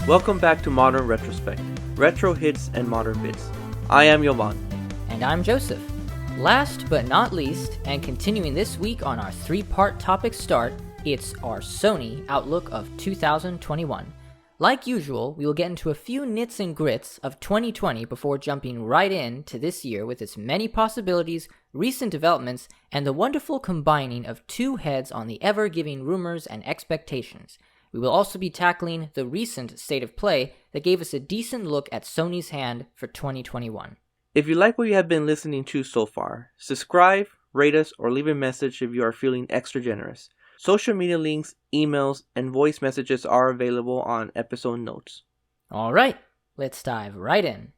Welcome back to Modern Retrospect, retro hits and modern bits. I am Yovan. And I'm Joseph. Last but not least, and continuing this week on our three-part topic start, it's our Sony outlook of 2021. Like usual, we will get into a few nits and grits of 2020 before jumping right into this year with its many possibilities, recent developments, and the wonderful combining of two heads on the ever-giving rumors and expectations. We will also be tackling the recent state of play that gave us a decent look at Sony's hand for 2021. If you like what you have been listening to so far, subscribe, rate us, or leave a message if you are feeling extra generous. Social media links, emails, and voice messages are available on episode notes. All right, let's dive right in.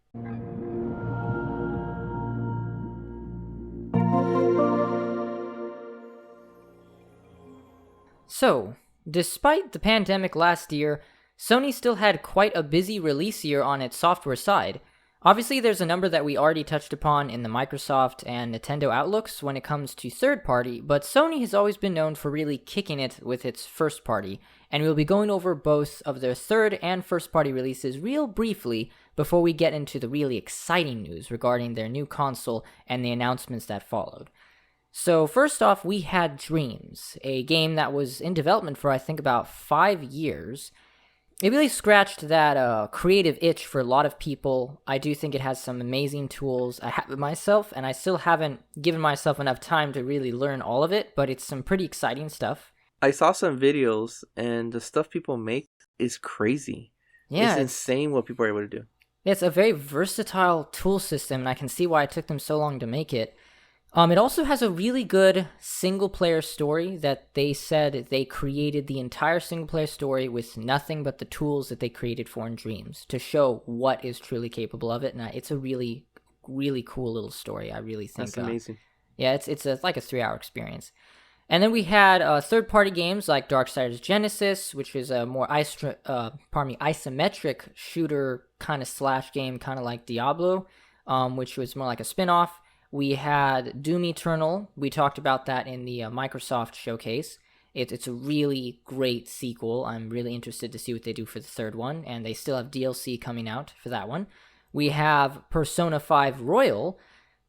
So, despite the pandemic last year, Sony still had quite a busy release year on its software side. Obviously, there's a number that we already touched upon in the Microsoft and Nintendo outlooks when it comes to third-party, but Sony has always been known for really kicking it with its first-party, and we'll be going over both of their third and first-party releases real briefly before we get into the really exciting news regarding their new console and the announcements that followed. So first off, we had Dreams, a game that was in development for I think about 5 years. It really scratched that creative itch for a lot of people. I do think it has some amazing tools. I have it myself, and I still haven't given myself enough time to really learn all of it, but it's some pretty exciting stuff. I saw some videos, and the stuff people make is crazy. Yeah, it's insane what people are able to do. It's a very versatile tool system, and I can see why it took them so long to make it. It also has a really good single-player story that they said they created the entire single-player story with nothing but the tools that they created for in Dreams to show what is truly capable of it. And it's a really, really cool little story. I really think that's amazing. Yeah, it's like a 3-hour experience. And then we had third-party games like Darksiders Genesis, which is a more isometric shooter kind of slash game, kind of like Diablo, which was more like a spin-off. We had Doom Eternal. We talked about that in the Microsoft showcase. It's a really great sequel. I'm really interested to see what they do for the third one, and they still have DLC coming out for that one. We have Persona 5 Royal,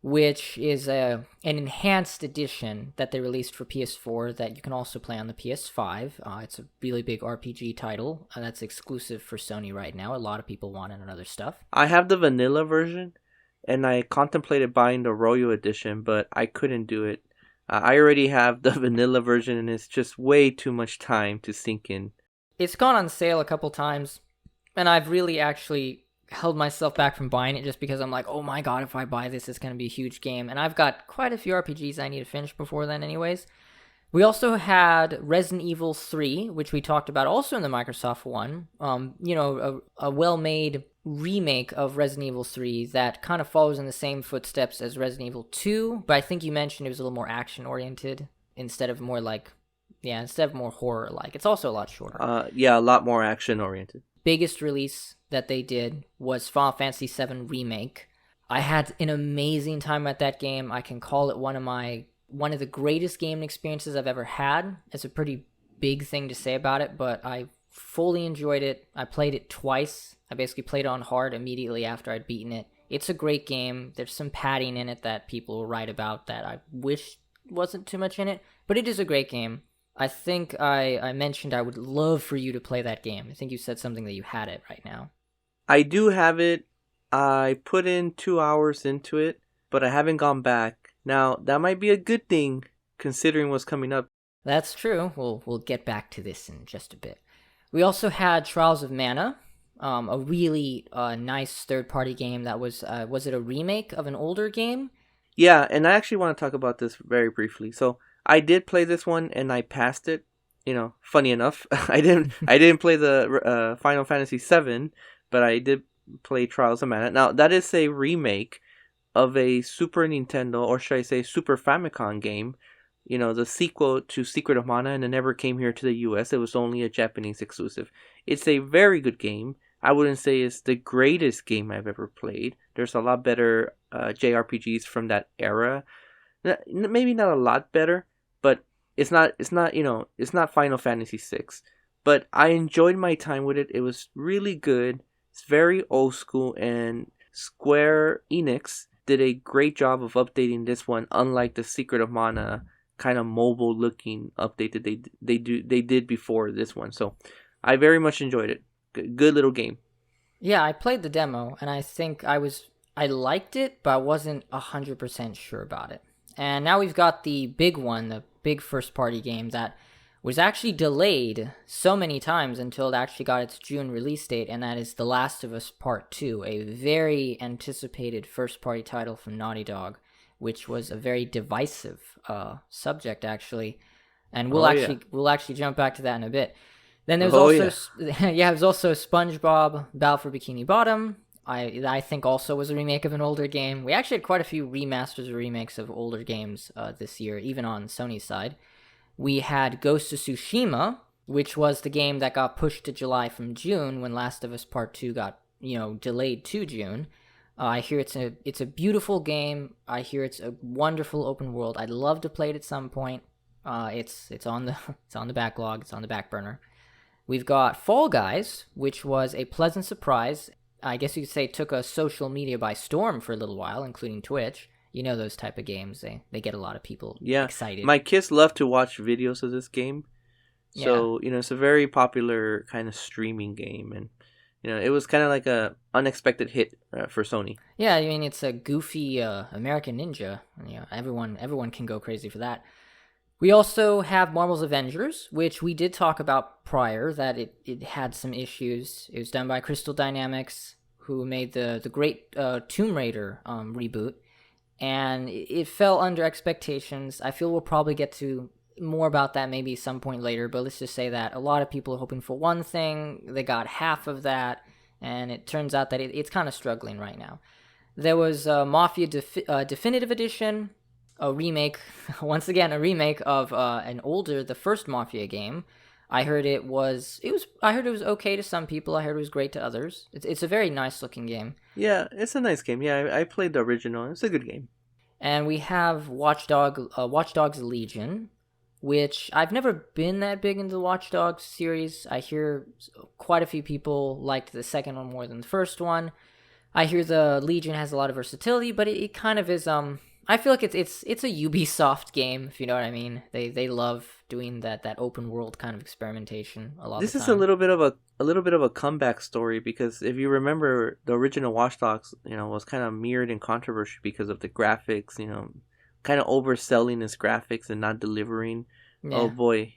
which is an enhanced edition that they released for PS4 that you can also play on the PS5. It's a really big RPG title that's exclusive for Sony right now. A lot of people want it and other stuff. I have the vanilla version. And I contemplated buying the Royal Edition, but I couldn't do it. I already have the vanilla version, and it's just way too much time to sink in. It's gone on sale a couple times, and I've really actually held myself back from buying it just because I'm like, oh my god, if I buy this, it's going to be a huge game. And I've got quite a few RPGs I need to finish before then anyways. We also had Resident Evil 3, which we talked about also in the Microsoft one. A well-made remake of Resident Evil 3 that kind of follows in the same footsteps as Resident Evil 2, but I think you mentioned it was a little more action-oriented instead of more horror-like. It's also a lot shorter. A lot more action-oriented. Biggest release that they did was Final Fantasy VII Remake. I had an amazing time at that game. I can call it one of the greatest gaming experiences I've ever had. It's a pretty big thing to say about it, but I fully enjoyed it. I played it twice. I basically played it on hard immediately after I'd beaten it. It's a great game. There's some padding in it that people will write about that I wish wasn't too much in it, but it is a great game. I think I mentioned I would love for you to play that game. I think you said something that you had it right now. I do have it. I put in 2 hours into it, but I haven't gone back. Now, that might be a good thing considering what's coming up. That's true. We'll get back to this in just a bit. We also had Trials of Mana, a really nice third-party game that was it a remake of an older game? Yeah, and I actually want to talk about this very briefly. So I did play this one and I passed it. Funny enough, I didn't play the Final Fantasy VII, but I did play Trials of Mana. Now that is a remake of a Super Nintendo, or should I say Super Famicom game. The sequel to Secret of Mana, and it never came here to the US. It was only a Japanese exclusive. It's a very good game. I wouldn't say it's the greatest game I've ever played. There's a lot better JRPGs from that era. Maybe not a lot better, but it's not Final Fantasy VI. but I enjoyed my time with it. It was really good. It's very old school, and Square Enix did a great job of updating this one, unlike the Secret of Mana kind of mobile looking update that they did before this one. So I very much enjoyed it. Good little game. Yeah, I played the demo, and I think I liked it, but I wasn't 100% sure about it. And now we've got the big one, the big first-party game that was actually delayed so many times until it actually got its June release date, and that is The Last of Us Part 2, a very anticipated first-party title from Naughty Dog, which was a very divisive subject, actually. And we'll actually jump back to that in a bit. Then there's there's also SpongeBob Battle for Bikini Bottom. I think also was a remake of an older game. We actually had quite a few remasters or remakes of older games this year, even on Sony's side. We had Ghost of Tsushima, which was the game that got pushed to July from June when Last of Us Part 2 got, delayed to June. I hear it's a beautiful game. I hear it's a wonderful open world. I'd love to play it at some point. It's on the backlog. It's on the back burner. We've got Fall Guys, which was a pleasant surprise. I guess you could say took a social media by storm for a little while, including Twitch. You know those type of games. They get a lot of people excited. My kids love to watch videos of this game. So, it's a very popular kind of streaming game. And, it was kind of like a unexpected hit for Sony. Yeah, I mean, it's a goofy American Ninja. Everyone can go crazy for that. We also have Marvel's Avengers, which we did talk about prior, that it had some issues. It was done by Crystal Dynamics, who made the great Tomb Raider reboot, and it fell under expectations. I feel we'll probably get to more about that maybe some point later, but let's just say that a lot of people are hoping for one thing, they got half of that, and it turns out that it's kind of struggling right now. There was Mafia Definitive Edition, a remake, once again, a remake of the first Mafia game. I heard it was okay to some people. I heard it was great to others. It's a very nice looking game. Yeah, it's a nice game. Yeah, I played the original. It's a good game. And we have Watch Dogs Legion, which I've never been that big into the Watch Dogs series. I hear quite a few people liked the second one more than the first one. I hear the Legion has a lot of versatility, but it kind of is I feel like it's a Ubisoft game, if you know what I mean. They love doing that open world kind of experimentation a lot. This of the is time. a little bit of a comeback story, because if you remember, the original Watch Dogs, was kind of mirrored in controversy because of the graphics, kind of overselling its graphics and not delivering. Yeah. Oh boy,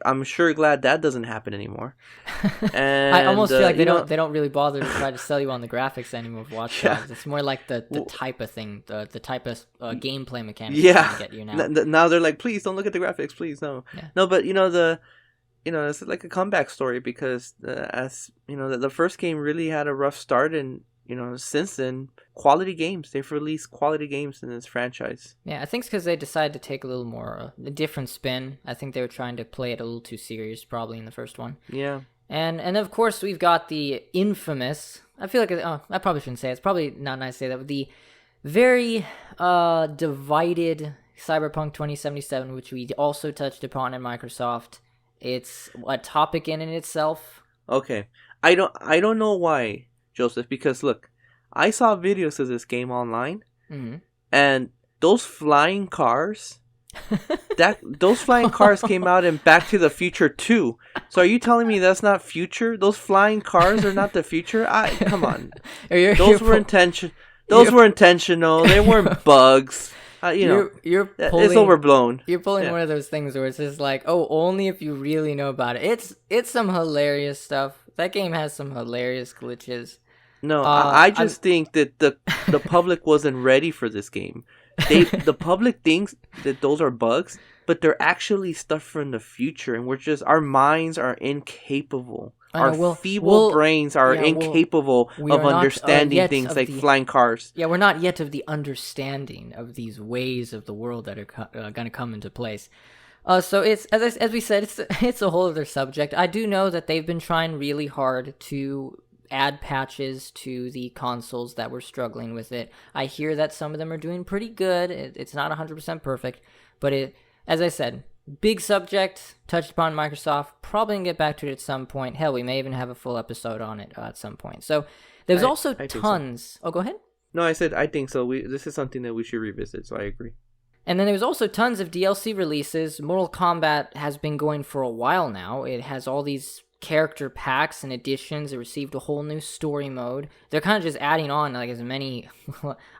I'm sure glad that doesn't happen anymore. And I almost feel like they don't really bother to try to sell you on the graphics anymore with Watch Dogs. It's more like the type of thing, the type of gameplay mechanics to get you now. Now they're like, please don't look at the graphics, please no. Yeah. No, but it's like a comeback story, because the first game really had a rough start, and since then, quality games. They've released quality games in this franchise. Yeah, I think it's because they decided to take a little more, a different spin. I think they were trying to play it a little too serious, probably, in the first one. Yeah. And of course, we've got the infamous, I feel like, I probably shouldn't say it. It's probably not nice to say that, but the very divided Cyberpunk 2077, which we also touched upon in Microsoft. It's a topic in itself. Okay. I don't know why, Joseph, because look, I saw videos of this game online, and those flying cars, those flying cars came out in Back to the Future 2. So are you telling me that's not future? Those flying cars are not the future? Come on. Those were intentional. They weren't bugs. You're pulling, it's overblown. You're pulling one of those things where it's just like, only if you really know about it. It's some hilarious stuff. That game has some hilarious glitches. No, I just think that the public wasn't ready for this game. The public thinks that those are bugs, but they're actually stuff from the future, and our minds are incapable. Our feeble brains are incapable of understanding things like flying cars. Yeah, we're not yet of the understanding of these ways of the world that are going to come into place. So it's as we said, it's a whole other subject. I do know that they've been trying really hard to add patches to the consoles that were struggling with it. I hear that some of them are doing pretty good. It's not 100% perfect, but as I said, big subject touched upon Microsoft. Probably gonna get back to it at some point. Hell, we may even have a full episode on it at some point. So there's also I think tons. so. Oh, go ahead. No, I said I think so. This is something that we should revisit. So I agree. And then there's also tons of DLC releases. Mortal Kombat has been going for a while now. It has all these character packs and additions. It received a whole new story mode. They're kind of just adding on like as many,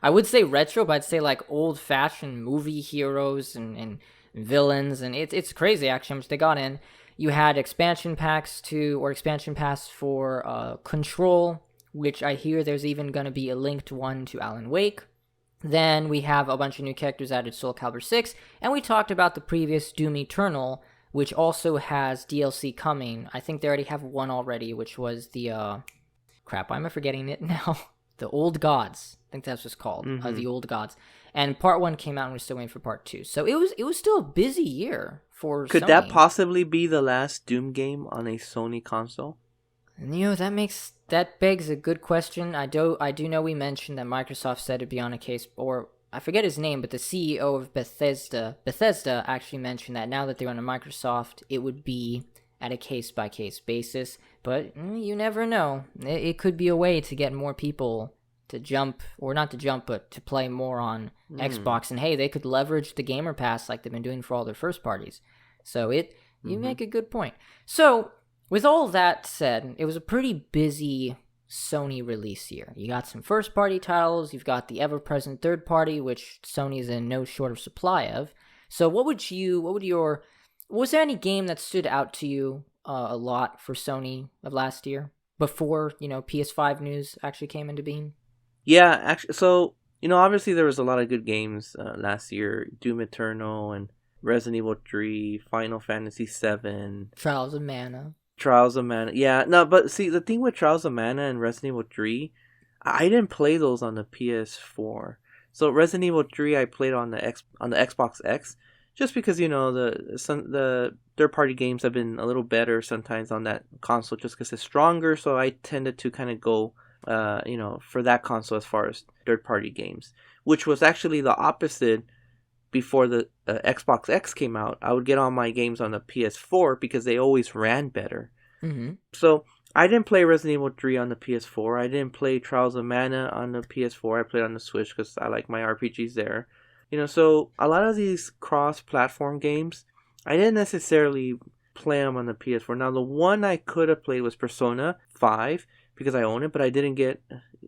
I would say retro, but I'd say like old-fashioned movie heroes and villains. And it's crazy actually how much they got in. You had expansion pass for Control, which I hear there's even going to be a linked one to Alan Wake. Then we have a bunch of new characters added to Soul Calibur 6, and we talked about the previous Doom Eternal, which also has DLC coming. I think they already have one already, which was the, crap, why am I forgetting it now? The Old Gods. I think that's what it's called, the Old Gods. And part 1 came out, and we're still waiting for part 2. So it was still a busy year for Could Sony. that possibly be the last Doom game on a Sony console? And, that begs a good question. I do know we mentioned that Microsoft said it'd be on a case, or I forget his name, but the CEO of Bethesda actually mentioned that now that they're on a Microsoft, it would be at a case-by-case basis. But you never know. It could be a way to get more people to jump, or not to jump, but to play more on Xbox. And hey, they could leverage the Gamer Pass like they've been doing for all their first parties. So you make a good point. So with all that said, it was a pretty busy Sony release year. You got some first-party titles, you've got the ever-present third-party, which Sony is in no short of supply of. So was there any game that stood out to you a lot for Sony of last year, before, PS5 news actually came into being? Yeah, actually, so, obviously there was a lot of good games last year. Doom Eternal and Resident Evil 3, Final Fantasy 7. Trials of Mana. Yeah, no, but see, the thing with Trials of Mana and Resident Evil 3, I didn't play those on the PS4. So Resident Evil 3 I played on the Xbox X, just because, the third-party games have been a little better sometimes on that console, just because it's stronger, so I tended to kind of go, for that console as far as third-party games, which was actually the opposite. Before the Xbox X came out, I would get all my games on the PS4 because they always ran better. Mm-hmm. So I didn't play Resident Evil 3 on the PS4. I didn't play Trials of Mana on the PS4. I played on the Switch because I like my RPGs there. So a lot of these cross-platform games, I didn't necessarily play them on the PS4. Now, the one I could have played was Persona 5 because I own it, but I didn't get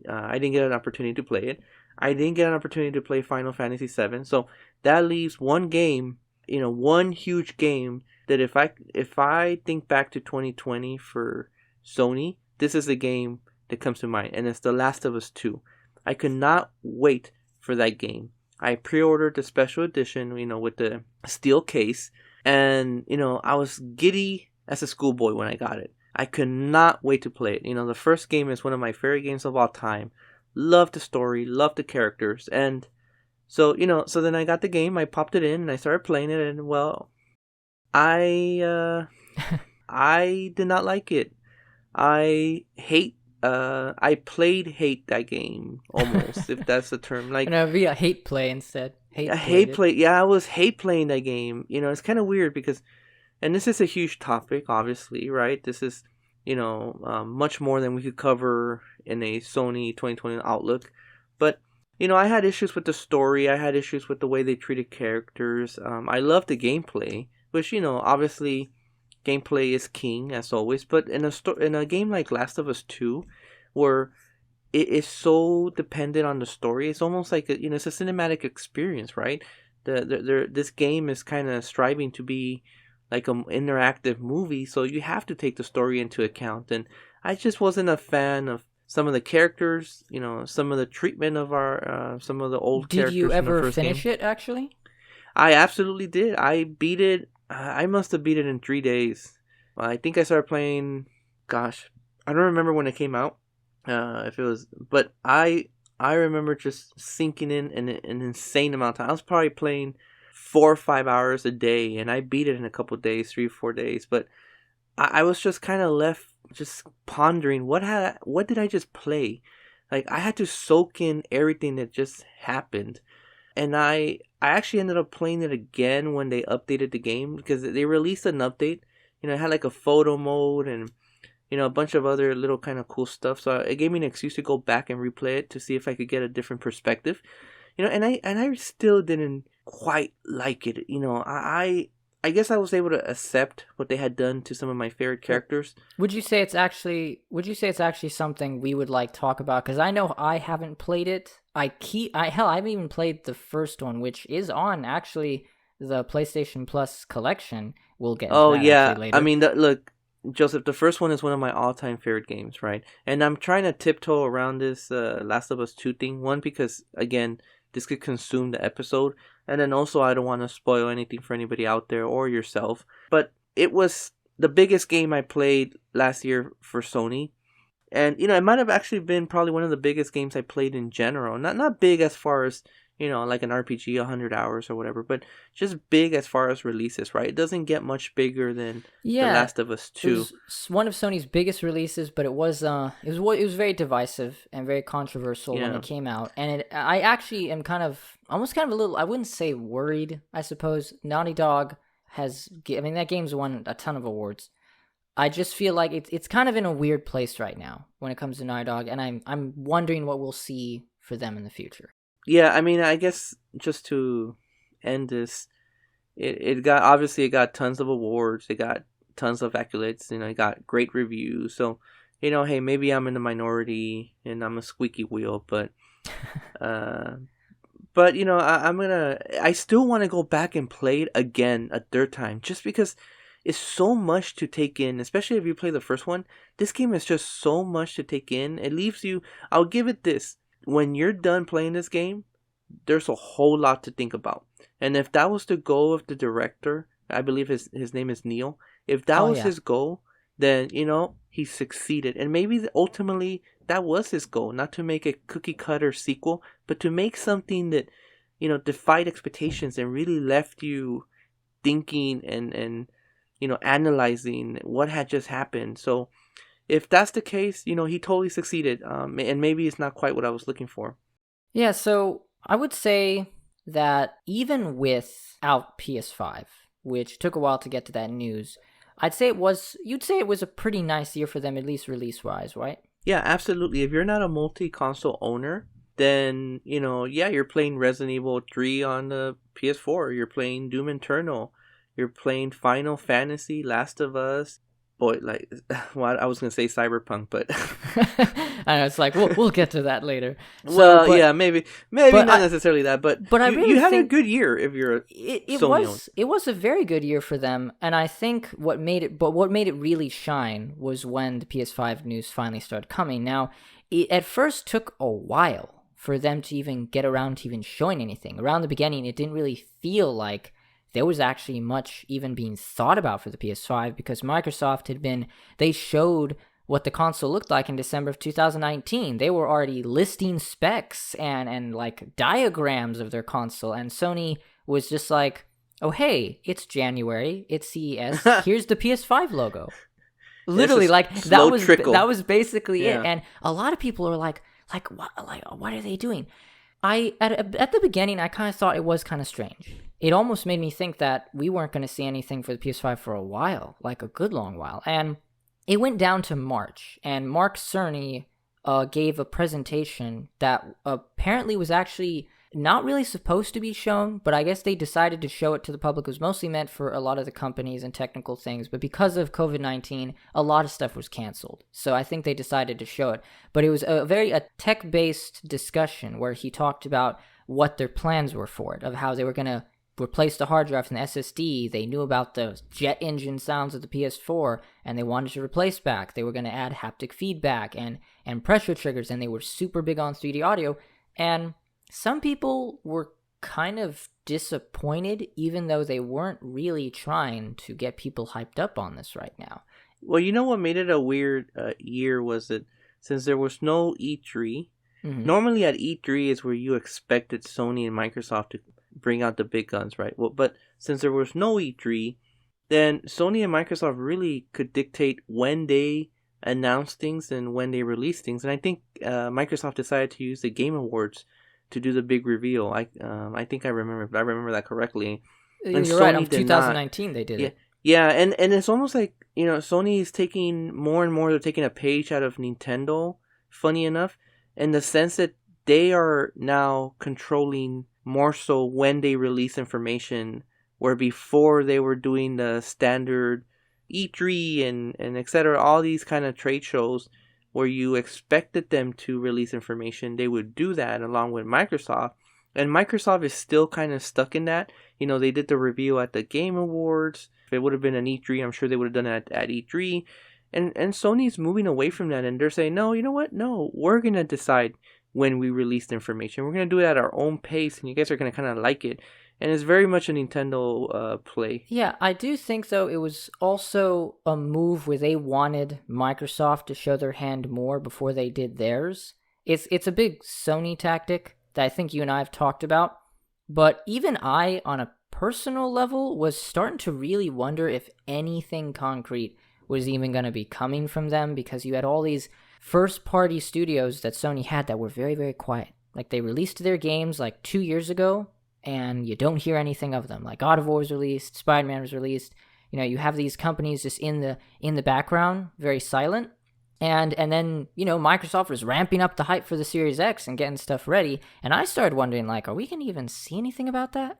an opportunity to play it. I didn't get an opportunity to play Final Fantasy 7, so that leaves one game, one huge game that if I think back to 2020 for Sony, this is the game that comes to mind, and it's The Last of Us 2. I could not wait for that game. I pre-ordered the special edition, with the steel case, and, I was giddy as a schoolboy when I got it. I could not wait to play it. The first game is one of my favorite games of all time. Love the story, love the characters, and so then I got the game, I popped it in, and I started playing it, and well, I did not like it. I hate that game almost, if that's the term. Like, it'd be a hate play instead. Yeah, I was hate playing that game. It's kind of weird because, and this is a huge topic, obviously, right? This is much more than we could cover in a Sony 2020 Outlook. But, I had issues with the story. I had issues with the way they treated characters. I love the gameplay, which, obviously gameplay is king as always. But in a game like Last of Us 2, where it is so dependent on the story, it's almost like it's a cinematic experience, right? This game is kind of striving to be like an interactive movie, so you have to take the story into account. And I just wasn't a fan of some of the characters, some of the treatment of some of the old characters. Did you ever from the first finish game. It, actually? I absolutely did. I beat it. I must have beat it in 3 days. I think I started playing, gosh, I don't remember when it came out. But I remember just sinking in an insane amount of time. I was probably playing 4 or 5 hours a day, and I beat it in a couple of days, 3 or 4 days. But I was just kind of left just pondering, what did I just play? Like, I had to soak in everything that just happened. And I actually ended up playing it again when they updated the game, because they released an update. It had like a photo mode and a bunch of other little kind of cool stuff. So it gave me an excuse to go back and replay it to see if I could get a different perspective. And I still didn't quite like it. I guess I was able to accept what they had done to some of my favorite characters. Would you say it's actually something we would like talk about? Because I know I haven't played it. I haven't even played the first one, which is on actually the PlayStation Plus collection. We'll get into that yeah, later. I mean, look, Joseph, the first one is one of my all-time favorite games, right? And I'm trying to tiptoe around this Last of Us 2 thing. One, because again, this could consume the episode. And then also, I don't want to spoil anything for anybody out there or yourself. But it was the biggest game I played last year for Sony. And, it might have actually been probably one of the biggest games I played in general. Not big as far as, like an RPG, 100 hours or whatever. But just big as far as releases, right? It doesn't get much bigger than The Last of Us 2. It was one of Sony's biggest releases, but it was very divisive and very controversial when it came out. And I actually am almost a little, I wouldn't say worried, I suppose. Naughty Dog that game's won a ton of awards. I just feel like it's kind of in a weird place right now when it comes to Naughty Dog, and I'm wondering what we'll see for them in the future. Yeah, I mean, I guess just to end this, it got tons of awards. It got tons of accolades. It got great reviews. So, hey, maybe I'm in the minority and I'm a squeaky wheel, but, I still want to go back and play it again a third time, just because it's so much to take in, especially if you play the first one. This game is just so much to take in. It leaves you, I'll give it this. When you're done playing this game, there's a whole lot to think about. And if that was the goal of the director, I believe his name is Neil. If that was his goal, then, he succeeded. And maybe ultimately that was his goal, not to make a cookie cutter sequel, but to make something that, defied expectations and really left you thinking and analyzing what had just happened. So if that's the case, he totally succeeded. And maybe it's not quite what I was looking for. Yeah, so I would say that even without PS5, which took a while to get to that news, you'd say it was a pretty nice year for them, at least release-wise, right? Yeah, absolutely. If you're not a multi-console owner, then, you're playing Resident Evil 3 on the PS4. You're playing Doom Eternal. You're playing Final Fantasy, Last of Us. Boy, I was gonna say Cyberpunk, but I know it's like we'll get to that later. Maybe not necessarily that, but I really you had think a good year if you're a Sony. It was a very good year for them, and I think what made it really shine was when the PS5 news finally started coming. Now, it at first took a while for them to even get around to even showing anything. Around the beginning, it didn't really feel like there was actually much even being thought about for the PS5, because Microsoft they showed what the console looked like in December of 2019. They were already listing specs and like diagrams of their console, and Sony was just like, oh hey, it's January, it's CES, here's the PS5 logo. Literally, like that was basically it. And a lot of people are like what are they doing? At the beginning, I kind of thought it was kind of strange. It almost made me think that we weren't going to see anything for the PS5 for a while, like a good long while. And it went down to March, and Mark Cerny gave a presentation that apparently was actually not really supposed to be shown, but I guess they decided to show it to the public. It was mostly meant for a lot of the companies and technical things, but because of COVID-19, a lot of stuff was canceled. So I think they decided to show it. But it was a tech-based discussion where he talked about what their plans were for it, of how they were going to replace the hard drive and the SSD. They knew about the jet engine sounds of the PS4, and they wanted to replace back. They were going to add haptic feedback and pressure triggers, and they were super big on 3D audio. And some people were kind of disappointed, even though they weren't really trying to get people hyped up on this right now. Well, you know what made it a weird year was that since there was no E3, normally at E3 is where you expected Sony and Microsoft to bring out the big guns, right? Well, but since there was no E3, then Sony and Microsoft really could dictate when they announce things and when they release things. And I think Microsoft decided to use the Game Awards to do the big reveal. I think I remember that correctly. You're And right. Sony In did 2019, they did Yeah, it. yeah, and it's almost like, Sony is taking more and more. They're taking a page out of Nintendo. Funny enough, in the sense that they are now controlling more so when they release information, where before they were doing the standard E3 and etc. All these kind of trade shows where you expected them to release information, they would do that along with Microsoft. And Microsoft is still kind of stuck in that. They did the review at the Game Awards. If it would have been an E3, I'm sure they would have done it at E3. And Sony's moving away from that, and they're saying, no, you know what? No, we're going to decide when we release the information. We're going to do it at our own pace, and you guys are going to kind of like it. And it's very much a Nintendo play. Yeah, I do think, though, it was also a move where they wanted Microsoft to show their hand more before they did theirs. It's a big Sony tactic that I think you and I have talked about. But even I, on a personal level, was starting to really wonder if anything concrete was even going to be coming from them, because you had all these first-party studios that Sony had that were very, very quiet. Like, they released their games like 2 years ago, and you don't hear anything of them. Like, God of War was released, Spider-Man was released. You have these companies just in the background, very silent. And then, Microsoft was ramping up the hype for the Series X and getting stuff ready. And I started wondering, like, are we going to even see anything about that?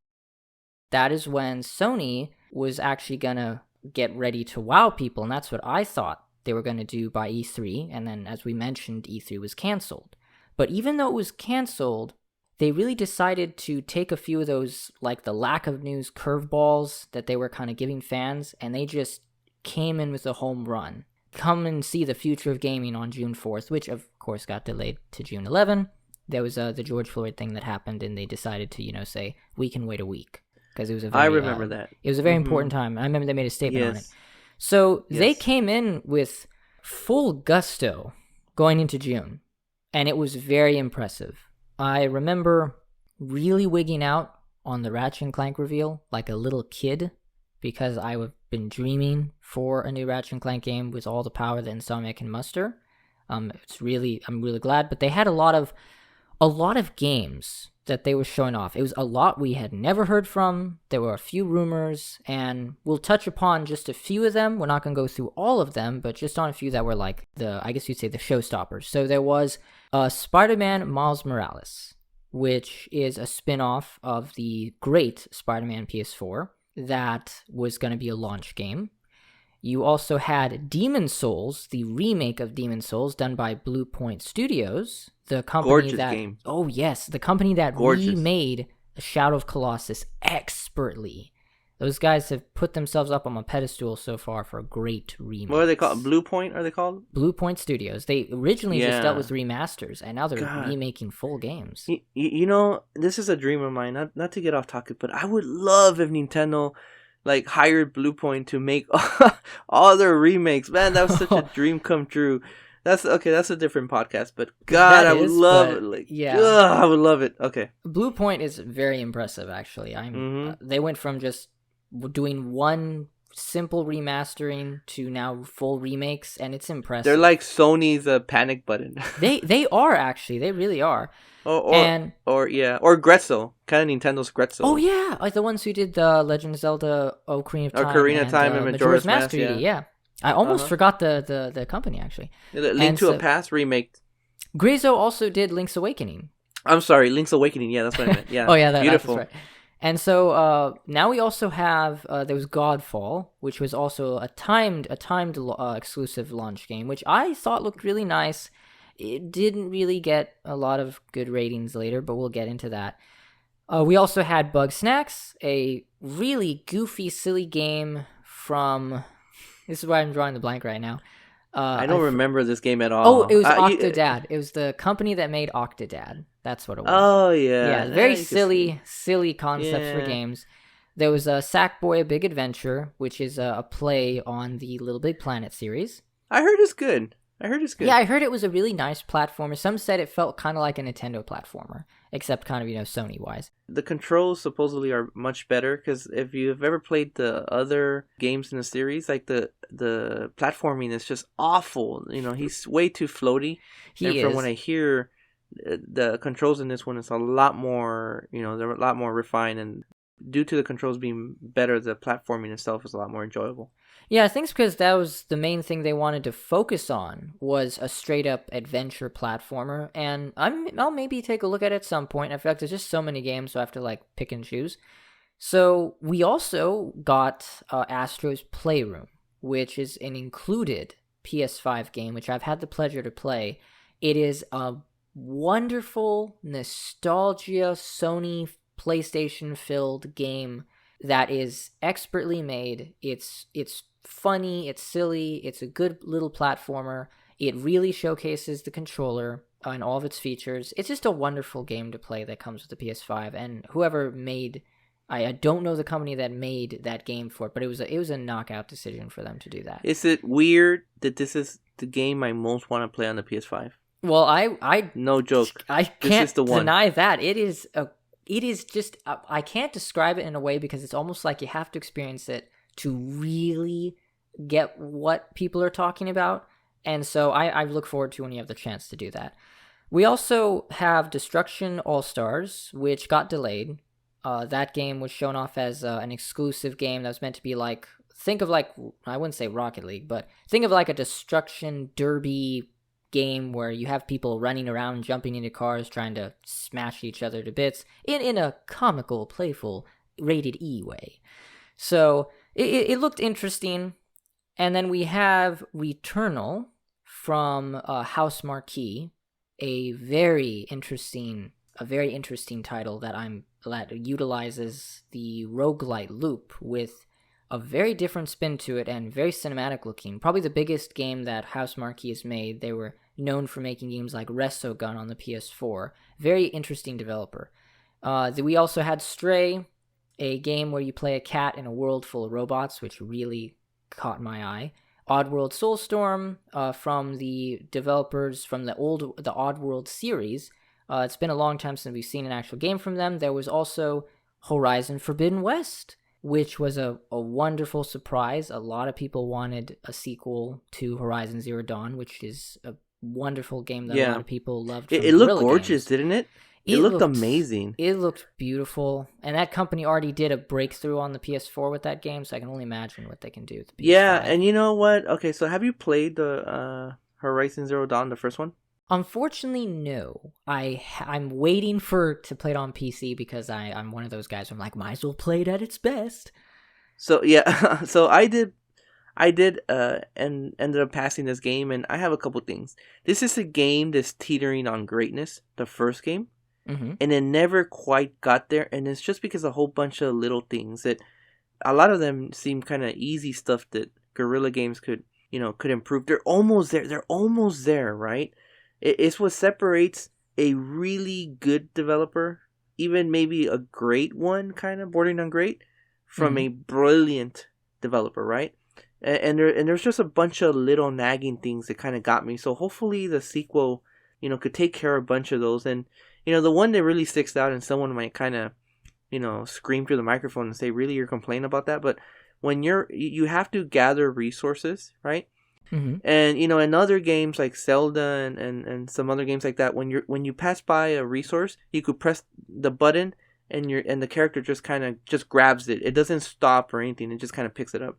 That is when Sony was actually going to get ready to wow people. And that's what I thought they were going to do by E3. And then, as we mentioned, E3 was canceled. But even though it was canceled, they really decided to take a few of those, like the lack of news curveballs that they were kind of giving fans, and they just came in with a home run. Come and see the future of gaming on June 4th, which of course got delayed to June 11. There was the George Floyd thing that happened, and they decided to, say, we can wait a week. Because it was a very, I remember that. It was a very important time. I remember they made a statement on it. So they came in with full gusto going into June, and it was very impressive. I remember really wigging out on the Ratchet and Clank reveal like a little kid, because I've been dreaming for a new Ratchet and Clank game with all the power that Insomniac can muster. I'm really glad, but they had a lot of games that they were showing off. It was a lot we had never heard from. There were a few rumors, and we'll touch upon just a few of them. We're not going to go through all of them, but just on a few that were like I guess you'd say the showstoppers. So there was Spider-Man Miles Morales, which is a spin-off of the great Spider-Man PS4 that was going to be a launch game. You also had Demon's Souls, the remake of Demon's Souls done by Blue Point Studios, the company Gorgeous that game. Oh yes, the company that remade Shadow of Colossus expertly. Those guys have put themselves up on a pedestal so far for a great remake. What are they called? Blue Point, are they called? Blue Point Studios. They originally just dealt with remasters, and now they're remaking full games. This is a dream of mine, not to get off topic, but I would love if Nintendo hired Blue Point to make all their remakes. Man, that was such a dream come true. That's a different podcast, but God, I would love it. I would love it. Okay. Blue Point is very impressive, actually. They went from just doing one simple remastering to now full remakes, and it's impressive. They're like Sony's panic button. They are, actually. They really are. Or Grezzo, kind of Nintendo's Grezzo. Oh yeah, like the ones who did the Legend of Zelda: Ocarina of Time, Ocarina of Time and Majora's Mask. Yeah. I almost forgot the company, actually. Link to a Past remake. Grezzo also did Link's Awakening. I'm sorry, Link's Awakening. Yeah, that's what I meant. Yeah. Oh yeah, beautiful. That's right. And so now we also have there was Godfall, which was also a timed exclusive launch game, which I thought looked really nice. It didn't really get a lot of good ratings later, but we'll get into that. We also had Bug Snacks, a really goofy, silly game from... This is why I'm drawing the blank right now. I don't remember this game at all. Oh, it was Octodad. It was the company that made Octodad. That's what it was. Oh, yeah. Yeah, very silly concepts for games. There was Sackboy: A Big Adventure, which is a play on the Little Big Planet series. I heard it's good. Yeah, I heard it was a really nice platformer. Some said it felt kind of like a Nintendo platformer, except kind of, Sony-wise. The controls supposedly are much better, because if you've ever played the other games in the series, like the platforming is just awful. He's way too floaty. From what I hear, the controls in this one is a lot more, they're a lot more refined, and due to the controls being better, the platforming itself is a lot more enjoyable. Yeah, I think it's because that was the main thing they wanted to focus on, was a straight up adventure platformer. And I'll maybe take a look at it at some point. In fact, there's just so many games, so I have to like pick and choose. So we also got Astro's Playroom, which is an included PS5 game, which I've had the pleasure to play. It is a wonderful nostalgia Sony PlayStation filled game that is expertly made. It's funny, it's silly, it's a good little platformer. It really showcases the controller and all of its features. It's just a wonderful game to play that comes with the PS5, and whoever made, I don't know the company that made that game for it, but it was a knockout decision for them to do that. Is it weird that this is the game I most want to play on the PS5? Well, I no joke. I can't deny that. It is just, I can't describe it in a way because it's almost like you have to experience it to really get what people are talking about. And so I look forward to when you have the chance to do that. We also have Destruction All-Stars, which got delayed. That game was shown off as an exclusive game that was meant to be like, think of like, I wouldn't say Rocket League, but think of like a destruction derby game where you have people running around, jumping into cars, trying to smash each other to bits in a comical, playful, rated E way. So it looked interesting. And then we have Returnal from House Marquee, a very interesting title that utilizes the roguelite loop with a very different spin to it and very cinematic looking. Probably the biggest game that House Marquee has made. They were known for making games like Resogun on the PS4. Very interesting developer. We also had Stray, a game where you play a cat in a world full of robots, which really caught my eye. Oddworld Soulstorm from the developers from the Oddworld series. It's been a long time since we've seen an actual game from them. There was also Horizon Forbidden West, which was a wonderful surprise. A lot of people wanted a sequel to Horizon Zero Dawn, which is a wonderful game that a lot of people loved. It looked gorgeous, didn't it? It looked amazing. It looked beautiful. And that company already did a breakthrough on the PS4 with that game, so I can only imagine what they can do with the PS5. Yeah, and you know what? Okay, so have you played the Horizon Zero Dawn, the first one? Unfortunately, no. I'm waiting to play it on PC because I'm one of those guys who I'm like, might as well play it at its best. So yeah, so I did and ended up passing this game, and I have a couple things. This is a game that's teetering on greatness, the first game, and it never quite got there, and it's just because a whole bunch of little things that a lot of them seem kind of easy stuff that Guerrilla Games could improve. They're almost there, right? It's what separates a really good developer, even maybe a great one, kind of bordering on great, from a brilliant developer, right? And there's just a bunch of little nagging things that kind of got me. So hopefully the sequel, could take care of a bunch of those. And the one that really sticks out, and someone might kind of, scream through the microphone and say, "Really, you're complaining about that?" But when you have to gather resources, right? And in other games like Zelda and some other games like that, when you pass by a resource, you could press the button and the character just kind of just grabs it. It doesn't stop or anything. It just kind of picks it up.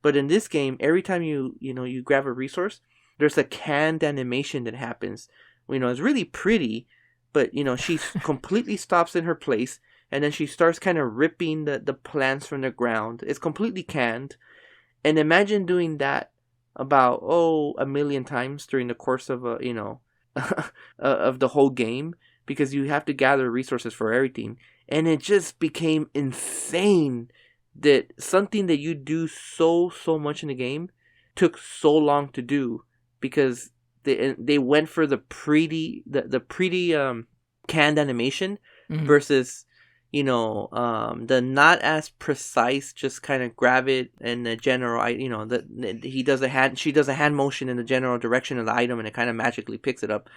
But in this game, every time you grab a resource, there's a canned animation that happens. It's really pretty, but she completely stops in her place, and then she starts kind of ripping the plants from the ground. It's completely canned, and imagine doing that about a million times during the course of of the whole game, because you have to gather resources for everything, and it just became insane that something that you do so much in the game took so long to do, because they went for the pretty canned animation versus the not as precise, just kind of grab it and the general, she does a hand motion in the general direction of the item, and it kind of magically picks it up.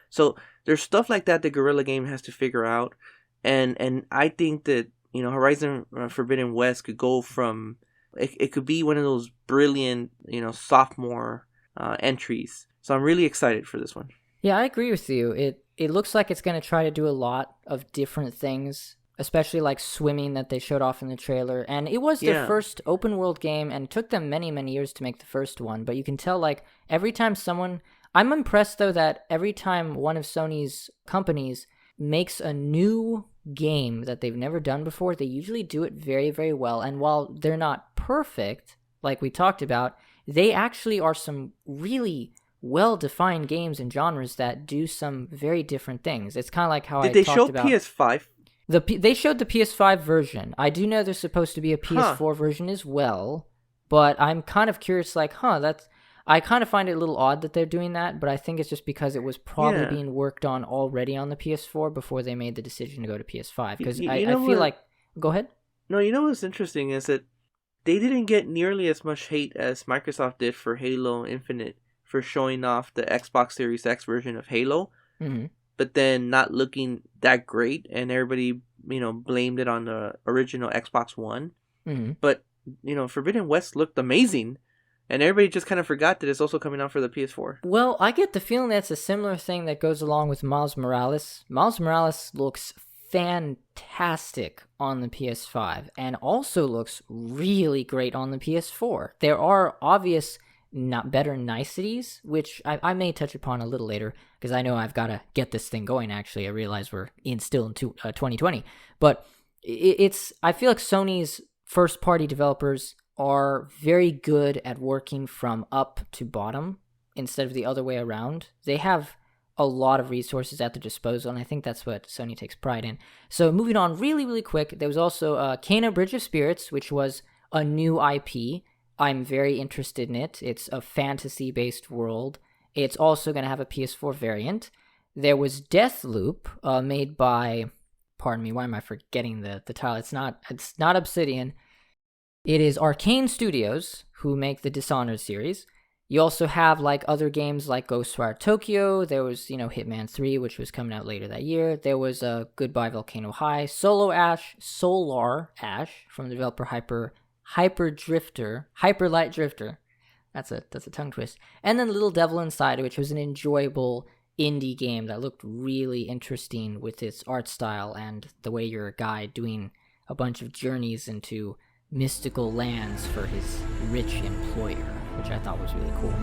So there's stuff like that Guerrilla Game has to figure out, and I think that Horizon Forbidden West could go from it could be one of those brilliant sophomore entries. So I'm really excited for this one. Yeah, I agree with you. it looks like it's going to try to do a lot of different things, especially like swimming that they showed off in the trailer. And it was their first open world game, and it took them many, many years to make the first one. But you can tell, like, every time someone... I'm impressed, though, that every time one of Sony's companies makes a new game that they've never done before, they usually do it very, very well. And while they're not perfect, like we talked about, they actually are some really well-defined games and genres that do some very different things. It's kind of like how Did they show PS5? They showed the PS5 version. I do know there's supposed to be a PS4 version as well, but I'm kind of curious, like, I kind of find it a little odd that they're doing that, but I think it's just because it was probably being worked on already on the PS4 before they made the decision to go to PS5. Because I feel like... Go ahead. No, you know what's interesting is that they didn't get nearly as much hate as Microsoft did for Halo Infinite for showing off the Xbox Series X version of Halo, but then not looking that great, and everybody, blamed it on the original Xbox One. But, Forbidden West looked amazing. And everybody just kind of forgot that it's also coming out for the PS4. Well, I get the feeling that's a similar thing that goes along with Miles Morales. Miles Morales looks fantastic on the PS5 and also looks really great on the PS4. There are obvious not better niceties, which I may touch upon a little later, because I know I've got to get this thing going, actually. I realize we're still in 2020. But I feel like Sony's first-party developers are very good at working from up to bottom instead of the other way around. They have a lot of resources at their disposal, and I think that's what Sony takes pride in. So moving on really, really quick, there was also Kena Bridge of Spirits, which was a new IP. I'm very interested in it. It's a fantasy-based world. It's also going to have a PS4 variant. There was Deathloop, made by... Pardon me, why am I forgetting the title? It's not Obsidian. It is Arcane Studios, who make the Dishonored series. You also have like other games like Ghostwire Tokyo. There was, Hitman 3, which was coming out later that year. There was Goodbye Volcano High, Solar Ash from the developer Hyper Light Drifter. That's a tongue twist. And then Little Devil Inside, which was an enjoyable indie game that looked really interesting with its art style and the way you're a guy doing a bunch of journeys into mystical lands for his rich employer, which I thought was really cool.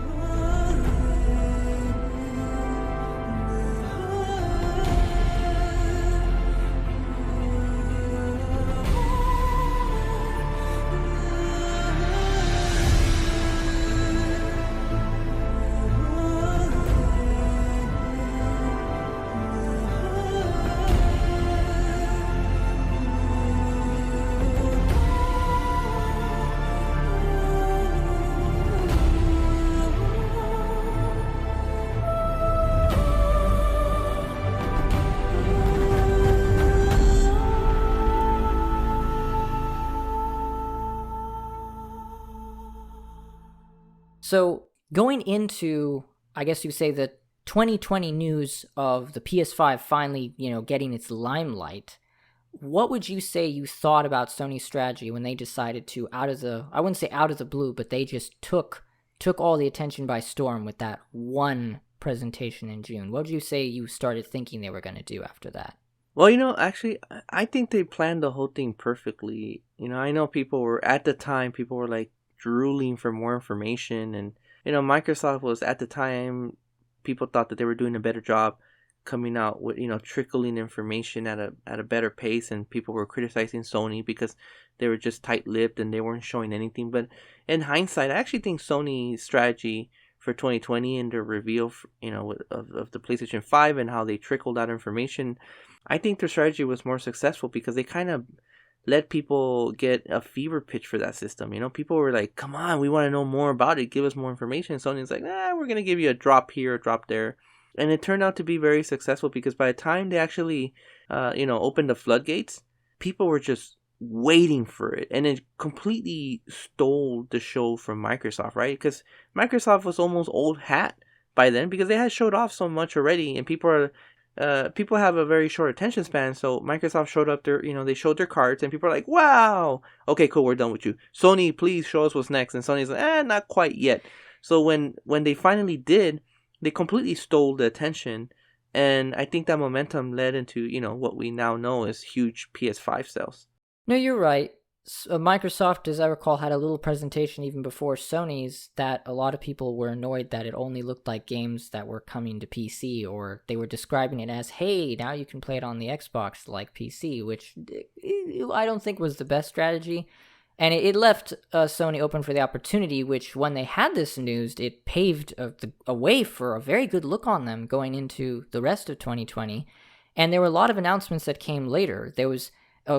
So going into, I guess you say, the 2020 news of the PS5 finally, getting its limelight, what would you say you thought about Sony's strategy when they decided to, I wouldn't say out of the blue, but they just took all the attention by storm with that one presentation in June? What would you say you started thinking they were going to do after that? Well, actually, I think they planned the whole thing perfectly. I know people were like drooling for more information, and Microsoft was, at the time, people thought that they were doing a better job coming out with trickling information at a better pace, and people were criticizing Sony because they were just tight-lipped and they weren't showing anything. But in hindsight, I actually think Sony's strategy for 2020 and the reveal of the PlayStation 5 and how they trickled out information, I think their strategy was more successful because they kind of let people get a fever pitch for that system. People were like, come on, we want to know more about it. Give us more information. Sony's like, we're going to give you a drop here, a drop there. And it turned out to be very successful because by the time they actually, opened the floodgates, people were just waiting for it. And it completely stole the show from Microsoft, right? Because Microsoft was almost old hat by then because they had showed off so much already. And people have a very short attention span, so Microsoft showed up they showed their cards, and people are like, wow, okay, cool, we're done with you. Sony, please show us what's next. And Sony's like, not quite yet. So when they finally did, they completely stole the attention, And I think that momentum led into, what we now know as huge PS5 sales. No, you're right. Microsoft, as I recall, had a little presentation even before Sony's that a lot of people were annoyed that it only looked like games that were coming to PC, or they were describing it as, hey, now you can play it on the Xbox like PC, which I don't think was the best strategy. And it left Sony open for the opportunity, which when they had this news, it paved a way for a very good look on them going into the rest of 2020. And there were a lot of announcements that came later. There was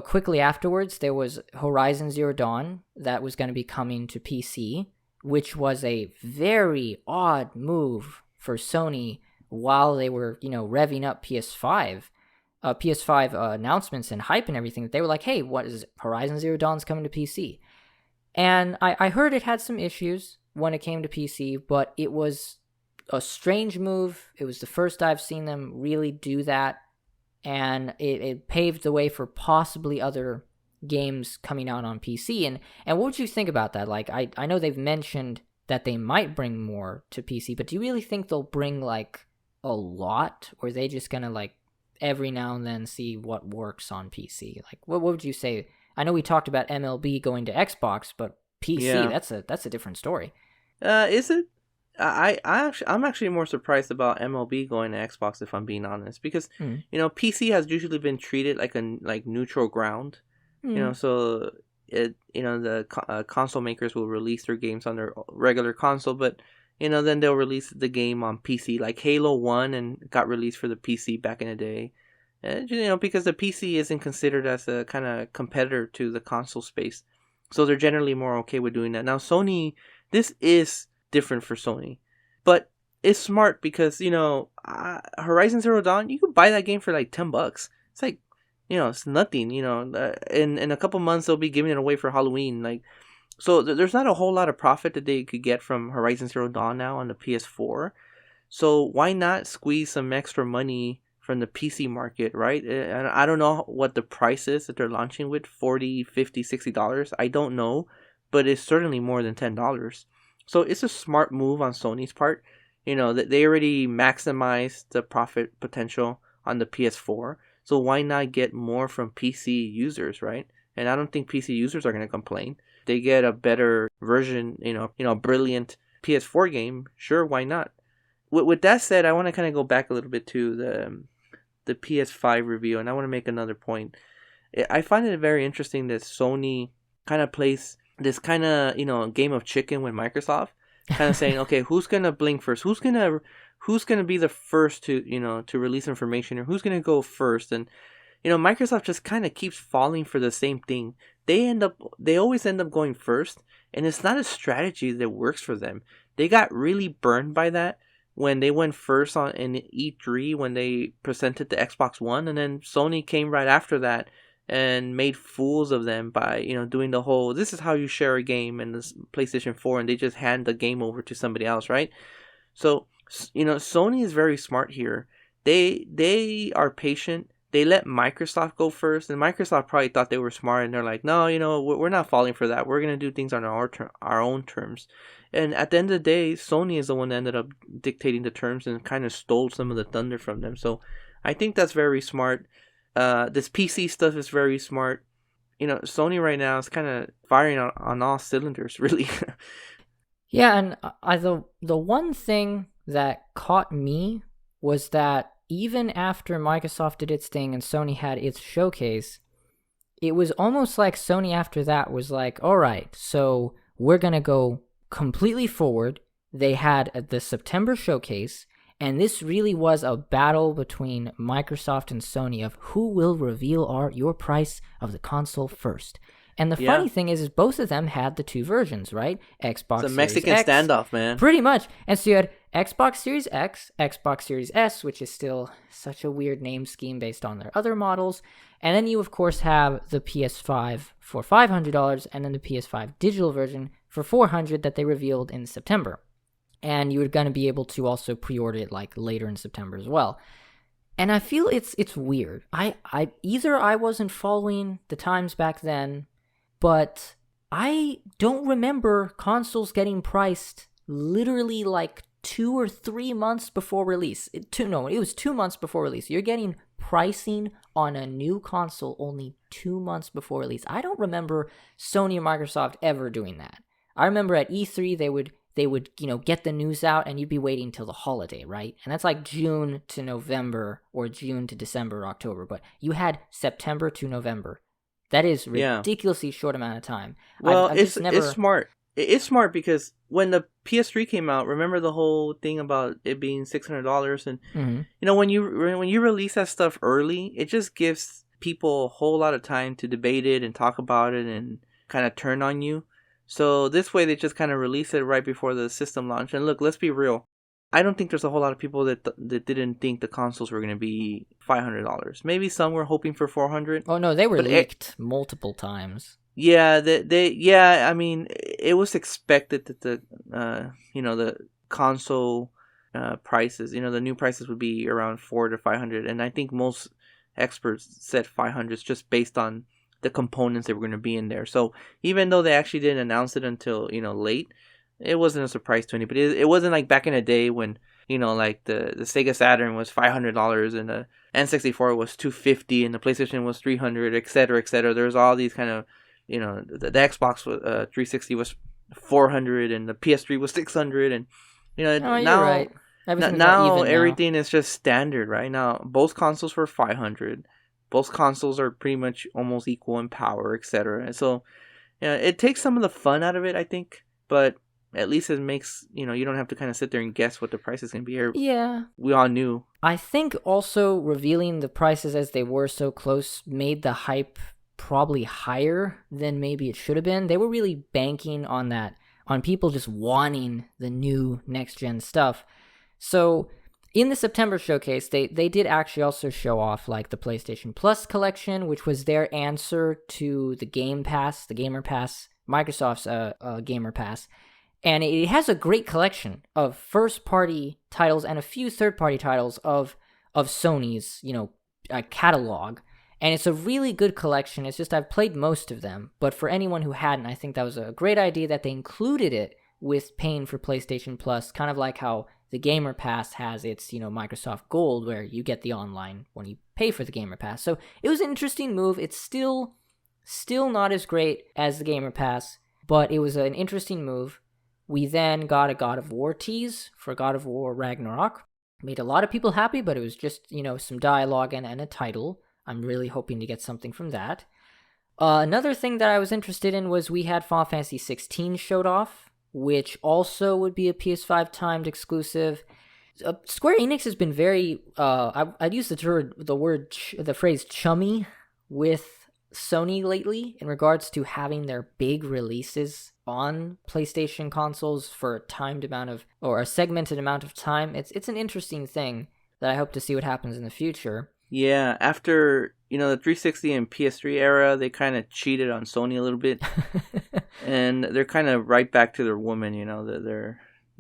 quickly afterwards, there was Horizon Zero Dawn that was going to be coming to PC, which was a very odd move for Sony while they were, revving up PS5 announcements and hype and everything. They were like, hey, what is it? Horizon Zero Dawn's coming to PC. And I heard it had some issues when it came to PC, but it was a strange move. It was the first I've seen them really do that. And it paved the way for possibly other games coming out on PC. And what would you think about that? Like, I know they've mentioned that they might bring more to PC, but do you really think they'll bring, like, a lot? Or are they just gonna, like, every now and then see what works on PC? Like, what would you say? I know we talked about MLB going to Xbox, but PC, that's a different story. Is it? I'm actually more surprised about MLB going to Xbox, if I'm being honest, because PC has usually been treated like neutral ground. So the console makers will release their games on their regular console, but then they'll release the game on PC, like Halo 1 and got released for the PC back in the day. And, because the PC isn't considered as a kind of competitor to the console space, so they're generally more okay with doing that. Now Sony, this is different for Sony, but it's smart because Horizon Zero Dawn, you could buy that game for like $10. It's like it's nothing. In a couple months they'll be giving it away for Halloween. Like, so there's not a whole lot of profit that they could get from Horizon Zero Dawn now on the PS4. So why not squeeze some extra money from the PC market, right? And I don't know what the price is that they're launching with, $40, $50, $60. I don't know, but it's certainly more than $10. So it's a smart move on Sony's part. That they already maximized the profit potential on the PS4. So why not get more from PC users, right? And I don't think PC users are going to complain. They get a better version, brilliant PS4 game. Sure, why not? With that said, I want to kind of go back a little bit to the PS5 review, and I want to make another point. I find it very interesting that Sony kind of plays this kind of game of chicken with Microsoft, kind of saying, okay, who's gonna blink first? Who's gonna be the first to to release information, or who's gonna go first? And Microsoft just kind of keeps falling for the same thing. They always end up going first, and it's not a strategy that works for them. They got really burned by that when they went first in E3 when they presented the Xbox One, and then Sony came right after that and made fools of them by doing the whole, this is how you share a game in this PlayStation 4, and they just hand the game over to somebody else, right? So Sony is very smart here. They are patient. They let Microsoft go first, and Microsoft probably thought they were smart, and they're like, no, we're not falling for that. We're gonna do things on our own terms. And at the end of the day, Sony is the one that ended up dictating the terms and kind of stole some of the thunder from them. So I think that's very smart. This PC stuff is very smart. Sony right now is kind of firing on all cylinders, really. Yeah, and the one thing that caught me was that even after Microsoft did its thing and Sony had its showcase, it was almost like Sony after that was like, all right, so we're going to go completely forward. They had the September showcase, and this really was a battle between Microsoft and Sony of who will reveal your price of the console first. And the funny thing is both of them had the two versions, right? Xbox It's a Series Mexican X, standoff, man. Pretty much. And so you had Xbox Series X, Xbox Series S, which is still such a weird name scheme based on their other models. And then you, of course, have the PS5 for $500 and then the PS5 digital version for $400 that they revealed in September. And you were going to be able to also pre-order it like later in September as well. And I feel it's weird. Either I wasn't following the times back then, but I don't remember consoles getting priced literally like 2 or 3 months before release. It was 2 months before release. You're getting pricing on a new console only 2 months before release. I don't remember Sony or Microsoft ever doing that. I remember at E3 they would get the news out and you'd be waiting till the holiday, right? And that's like June to November or June to December or October. But you had September to November. That is ridiculously short amount of time. Well, it's smart. It's smart because when the PS3 came out, remember the whole thing about it being $600, and when you release that stuff early, it just gives people a whole lot of time to debate it and talk about it and kind of turn on you. So this way, they just kind of release it right before the system launch. And look, let's be real. I don't think there's a whole lot of people that didn't think the consoles were going to be $500. Maybe some were hoping for $400. Oh no, they were leaked multiple times. Yeah, I mean, it was expected that the console prices, the new prices would be around $400 to $500, and I think most experts said $500 just based on the components that were going to be in there. So even though they actually didn't announce it until late, it wasn't a surprise to anybody. It wasn't like back in the day when like the Sega Saturn was $500 and the N64 was $250 and the PlayStation was $300, etc., etc. There's all these kind of the Xbox 360 was $400 and the PS3 was $600, and now you're right. Now everything is just standard. Right now, both consoles were $500. Both consoles are pretty much almost equal in power, etc. So it takes some of the fun out of it, I think, but at least it makes you don't have to kind of sit there and guess what the price is going to be. Yeah, we all knew. I think also revealing the prices as they were so close made the hype probably higher than maybe it should have been. They were really banking on that, on people just wanting the new next-gen stuff. So in the September showcase, they did actually also show off like the PlayStation Plus collection, which was their answer to the Game Pass, the Gamer Pass, Microsoft's Gamer Pass. And it has a great collection of first-party titles and a few third-party titles of Sony's, catalog. And it's a really good collection. It's just I've played most of them. But for anyone who hadn't, I think that was a great idea that they included it with paying for PlayStation Plus, kind of like how the Gamer Pass has its, Microsoft Gold, where you get the online when you pay for the Gamer Pass. So it was an interesting move. It's still not as great as the Gamer Pass, but it was an interesting move. We then got a God of War tease for God of War Ragnarok. Made a lot of people happy, but it was just, some dialogue and a title. I'm really hoping to get something from that. Another thing that I was interested in was we had Final Fantasy 16 showed off, which also would be a PS5 timed exclusive. Square Enix has been very, I'd use the phrase chummy with Sony lately in regards to having their big releases on PlayStation consoles for a segmented amount of time. It's an interesting thing that I hope to see what happens in the future. Yeah, after, the 360 and PS3 era, they kind of cheated on Sony a little bit. And they're kind of right back to their woman,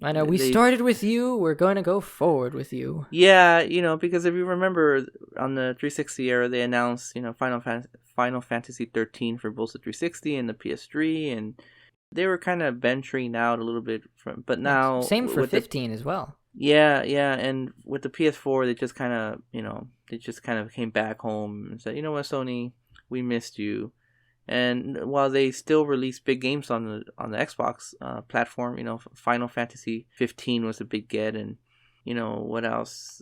I know, we started with you, we're going to go forward with you. Yeah, because if you remember, on the 360 era, they announced, Final Fantasy 13 for both the 360 and the PS3, and they were kind of venturing out a little bit but now... Same for 15 as well. Yeah, and with the PS4, they just kind of, came back home and said, you know what, Sony, we missed you. And while they still release big games on the Xbox platform, Final Fantasy 15 was a big get, and what else?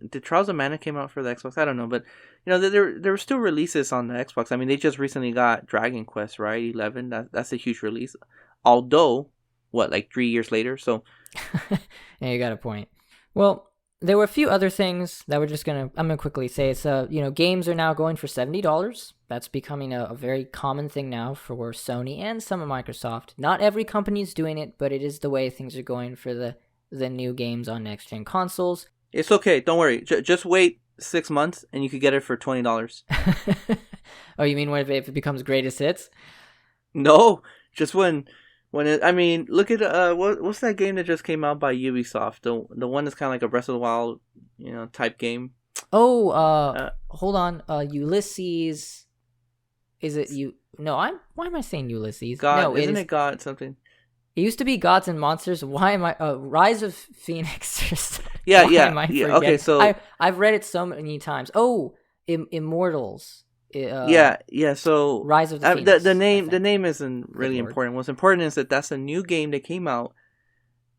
Did Trials of Mana came out for the Xbox? I don't know, but there were still releases on the Xbox. I mean, they just recently got Dragon Quest, right? 11. That's a huge release. Although, like 3 years later, so. Yeah, you got a point. Well, there were a few other things that I'm gonna quickly say. It's games are now going for $70. That's becoming a very common thing now for Sony and some of Microsoft. Not every company is doing it, but it is the way things are going for the new games on next gen consoles. It's okay, don't worry. Just wait 6 months and you could get it for $20. Oh, you mean if it becomes greatest hits? No, just when look at what's that game that just came out by Ubisoft? The one that's kind of like a Breath of the Wild, type game. Oh, hold on. Ulysses. Is it you? No, why am I saying Ulysses? God, no, isn't it God something? It used to be Gods and Monsters. Why am I Rise of Phoenix? Yeah, Why am I forgetting? Okay, so I've read it so many times. Oh, Immortals. yeah. So Rise of the Phoenix. The name isn't really important. What's important is that that's a new game that came out,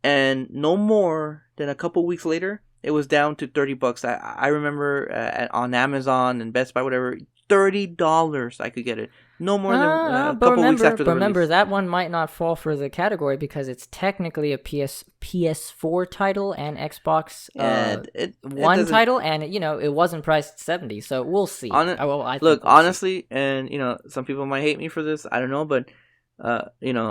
and no more than a couple weeks later, it was down to $30. I remember on Amazon and Best Buy, whatever, $30 I could get it. No more than a couple weeks after the release. Remember, that one might not fall for the category because it's technically a PS4 title and Xbox One title, and it wasn't priced at $70, so we'll see. Honestly, and some people might hate me for this, I don't know, but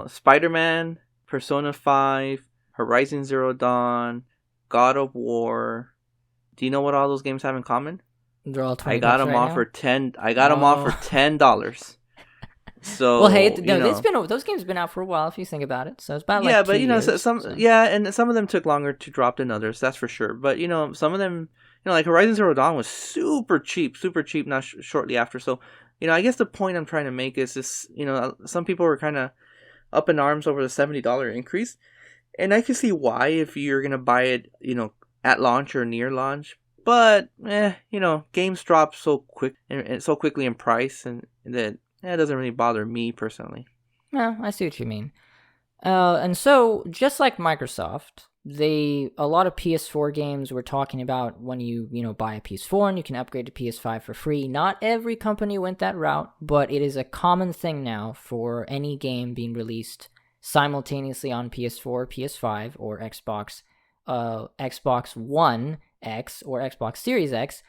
Spider-Man, Persona 5, Horizon Zero Dawn, God of War. Do you know what all those games have in common? They're all $20 I got them off for $10. So well, hey, those games have been out for a while if you think about it. So it's about like 2 years, and some of them took longer to drop than others. That's for sure. But some of them, like Horizon Zero Dawn was super cheap, not shortly after. So I guess the point I'm trying to make is this. Some people were kind of up in arms over the $70 increase, and I can see why if you're gonna buy it, at launch or near launch. But games drop so quick and so quickly in price, and that. It doesn't really bother me personally. No, I see what you mean. And so, just like Microsoft, a lot of PS4 games were talking about when you buy a PS4 and you can upgrade to PS5 for free. Not every company went that route, but it is a common thing now for any game being released simultaneously on PS4, PS5, or Xbox One X or Xbox Series X,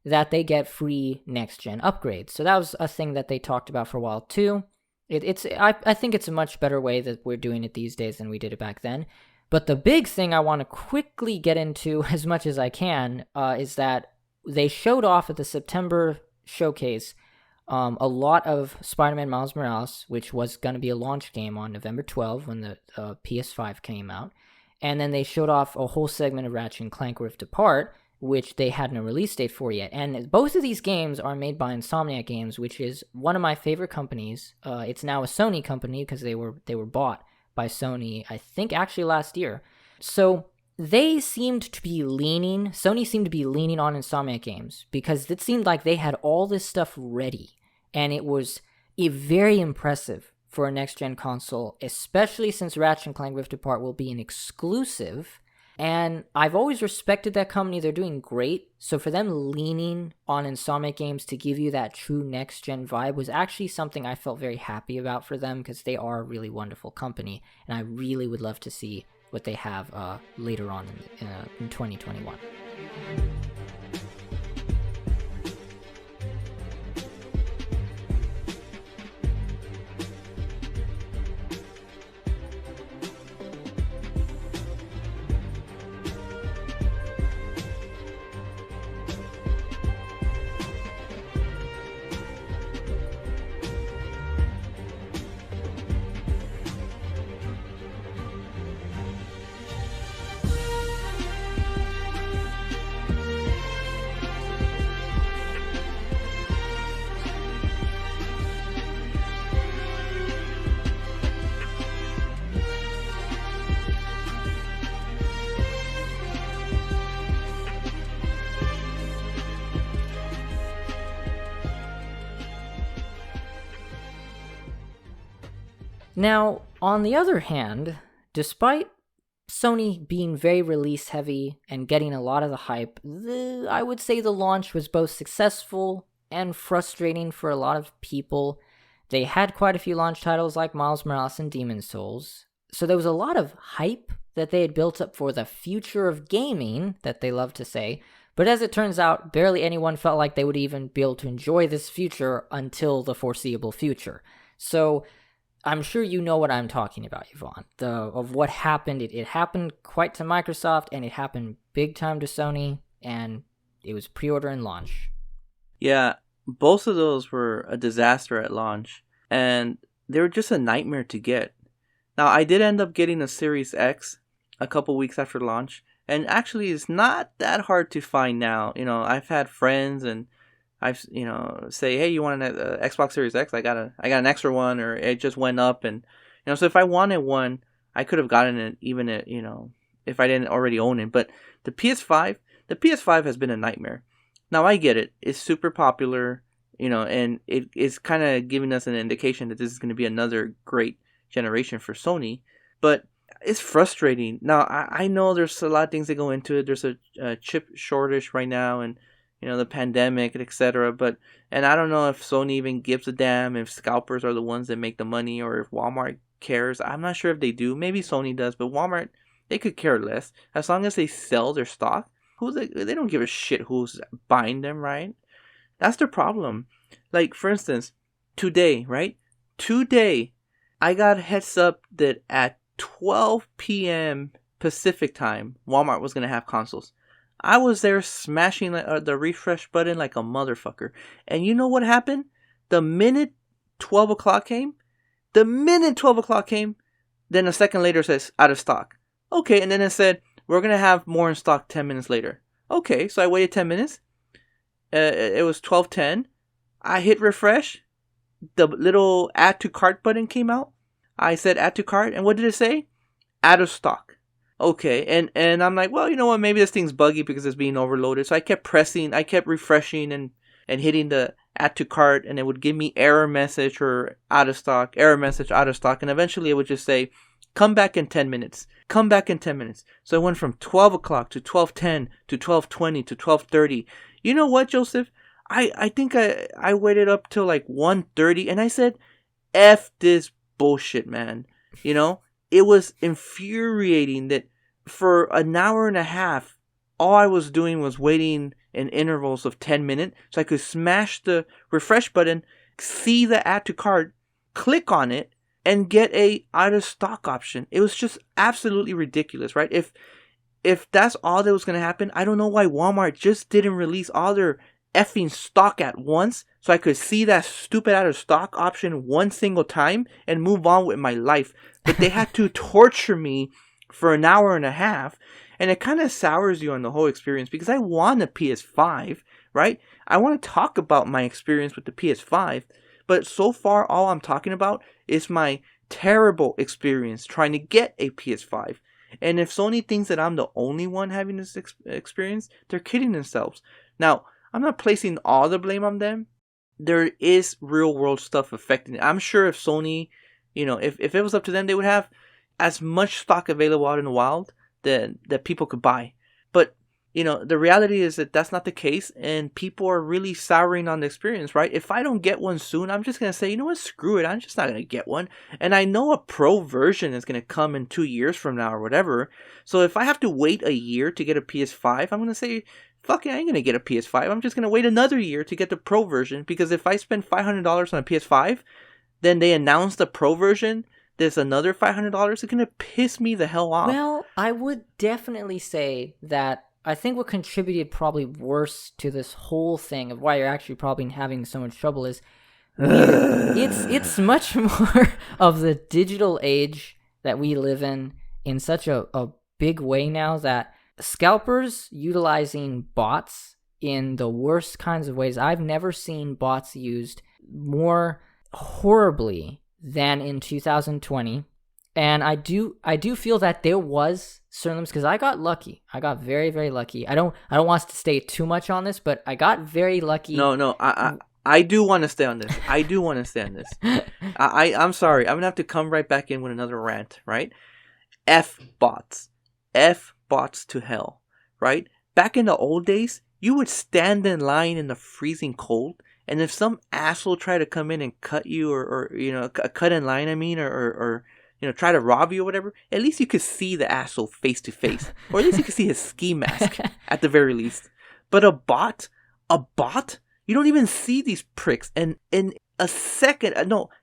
that they get free next-gen upgrades. So that was a thing that they talked about for a while, too. I think it's a much better way that we're doing it these days than we did it back then. But the big thing I want to quickly get into as much as I can is that they showed off at the September showcase a lot of Spider-Man Miles Morales, which was going to be a launch game on November 12 when the PS5 came out. And then they showed off a whole segment of Ratchet and Clank Rift Apart, which they hadn't a release date for yet. And both of these games are made by Insomniac Games, which is one of my favorite companies. It's now a Sony company because they were bought by Sony, I think actually last year. So Sony seemed to be leaning on Insomniac Games because it seemed like they had all this stuff ready. And it was very impressive for a next-gen console, especially since Ratchet and Clank Rift Apart will be an exclusive. And I've always respected that company. They're doing great. So for them leaning on Insomniac Games to give you that true next-gen vibe was actually something I felt very happy about for them because they are a really wonderful company. And I really would love to see what they have later on in 2021. Now, on the other hand, despite Sony being very release heavy and getting a lot of the hype, I would say the launch was both successful and frustrating for a lot of people. They had quite a few launch titles like Miles Morales and Demon's Souls, so there was a lot of hype that they had built up for the future of gaming, that they love to say, but as it turns out, barely anyone felt like they would even be able to enjoy this future until the foreseeable future. So I'm sure you know what I'm talking about, Yvonne, of what happened. It happened quite to Microsoft, and it happened big time to Sony, and it was pre-order and launch. Yeah, both of those were a disaster at launch, and they were just a nightmare to get. Now, I did end up getting a Series X a couple weeks after launch, and actually it's not that hard to find now. I've had friends and I've say, hey, you want an Xbox Series X? I got an extra one, or it just went up, and so if I wanted one, I could have gotten it even at, if I didn't already own it. But the PS5 has been a nightmare. Now I get it. It's super popular, and it's kind of giving us an indication that this is going to be another great generation for Sony. But it's frustrating. Now I know there's a lot of things that go into it. There's a chip shortage right now, and the pandemic, etc. And I don't know if Sony even gives a damn if scalpers are the ones that make the money, or if Walmart cares. I'm not sure if they do. Maybe Sony does, but Walmart, they could care less as long as they sell their stock. They don't give a shit who's buying them, right? That's the problem. Like, for instance, today, right? Today, I got heads up that at 12 p.m. Pacific time, Walmart was going to have consoles. I was there smashing the refresh button like a motherfucker. And you know what happened? The minute 12 o'clock came, then a second later it says, out of stock. Okay, and then it said, we're going to have more in stock 10 minutes later. Okay, so I waited 10 minutes. It was 12:10. I hit refresh. The little add to cart button came out. I said add to cart, and what did it say? Out of stock. Okay, and I'm like, well, you know what? Maybe this thing's buggy because it's being overloaded. So I kept refreshing and hitting the add to cart, and it would give me error message or out of stock, error message, out of stock, and eventually it would just say, come back in 10 minutes. Come back in 10 minutes. So I went from 12 o'clock to 12:10 to 12:20 to 12:30. You know what, Joseph? I think I waited up till like 1:30, and I said, F this bullshit, man. It was infuriating that for an hour and a half, all I was doing was waiting in intervals of 10 minutes so I could smash the refresh button, see the add to cart, click on it, and get a out of stock option. It was just absolutely ridiculous, right? If that's all that was going to happen, I don't know why Walmart just didn't release all their effing stock at once so I could see that stupid out of stock option one single time and move on with my life. But they had to torture me for an hour and a half, and it kind of sours you on the whole experience because I want a PS5, right? I want to talk about my experience with the PS5, but so far all I'm talking about is my terrible experience trying to get a PS5. And if Sony thinks that I'm the only one having this experience, they're kidding themselves. Now, I'm not placing all the blame on them. There is real world stuff affecting it. I'm sure if Sony, if it was up to them, they would have as much stock available out in the wild that people could buy. But, the reality is that that's not the case, and people are really souring on the experience, right? If I don't get one soon, I'm just going to say, you know what, screw it. I'm just not going to get one. And I know a pro version is going to come in 2 years from now or whatever. So if I have to wait a year to get a PS5, I'm going to say, fuck it, I ain't going to get a PS5. I'm just going to wait another year to get the pro version, because if I spend $500 on a PS5, then they announce the pro version, there's another $500, it's going to piss me the hell off. Well, I would definitely say that I think what contributed probably worse to this whole thing of why you're actually probably having so much trouble is it's much more of the digital age that we live in such a big way now that scalpers utilizing bots in the worst kinds of ways. I've never seen bots used more horribly than in 2020. And I do feel that there was certain limits because I got lucky. I got very, very lucky. I don't want us to stay too much on this, but I got very lucky. No, I do want to stay on this. I'm sorry. I'm gonna have to come right back in with another rant, right? F bots to hell, right? Back in the old days, you would stand in line in the freezing cold, and if some asshole tried to come in and cut you or cut in line, or try to rob you or whatever, at least you could see the asshole face to face. Or at least you could see his ski mask at the very least. But a bot, you don't even see these pricks. And in a second,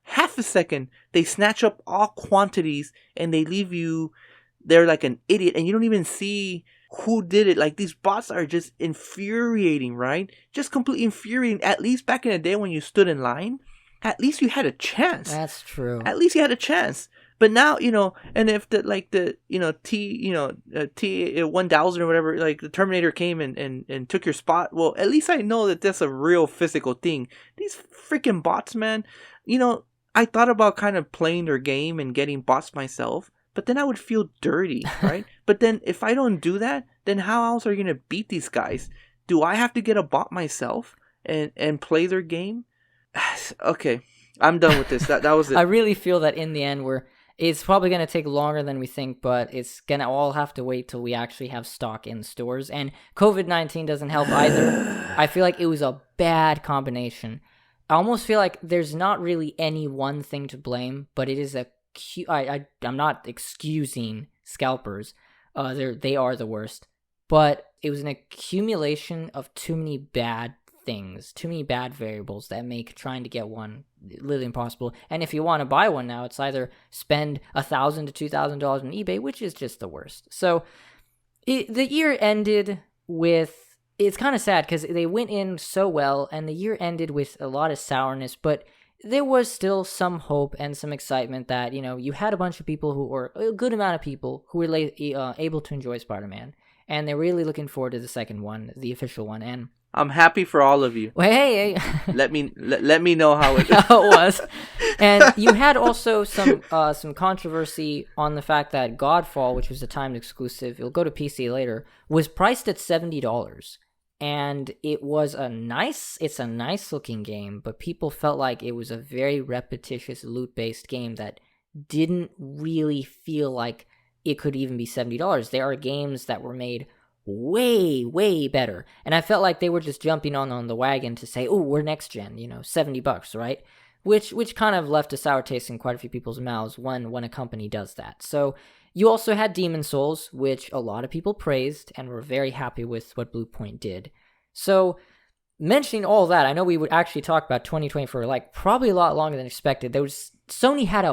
half a second, they snatch up all quantities and they leave you there like an idiot. And you don't even see who did it. Like, these bots are just infuriating, right? Just completely infuriating. At least back in the day when you stood in line, at least you had a chance. That's true. At least you had a chance. But now, and if T1000 or whatever, like the Terminator came and took your spot, well, at least I know that that's a real physical thing. These freaking bots, man, I thought about kind of playing their game and getting bots myself, but then I would feel dirty, right? But then if I don't do that, then how else are you going to beat these guys? Do I have to get a bot myself and play their game? Okay, I'm done with this. That was it. I really feel that in the end, it's probably going to take longer than we think, but it's going to all have to wait till we actually have stock in stores. And COVID-19 doesn't help either. I feel like it was a bad combination. I almost feel like there's not really any one thing to blame, but it is I'm not excusing scalpers. They are the worst. But it was an accumulation of too many bad things, too many bad variables that make trying to get one literally impossible. And if you want to buy one now, it's either spend $1,000 to $2,000 on eBay, which is just the worst. So the year ended with, it's kind of sad because they went in so well, and the year ended with a lot of sourness, but there was still some hope and some excitement that, you had a bunch of people or a good amount of people who were able to enjoy Spider-Man, and they're really looking forward to the second one, the official one. And I'm happy for all of you. Well, hey. let me know how it was. And you had also some controversy on the fact that Godfall, which was a timed exclusive, it'll go to PC later, was priced at $70. And it's a nice looking game, but people felt like it was a very repetitious loot-based game that didn't really feel like it could even be $70. There are games that were made way, way better. And I felt like they were just jumping on the wagon to say, oh, we're next gen, $70, right? Which kind of left a sour taste in quite a few people's mouths when a company does that. So you also had Demon Souls, which a lot of people praised and were very happy with what Bluepoint did. So mentioning all that, I know we would actually talk about 2020 for probably a lot longer than expected. Sony had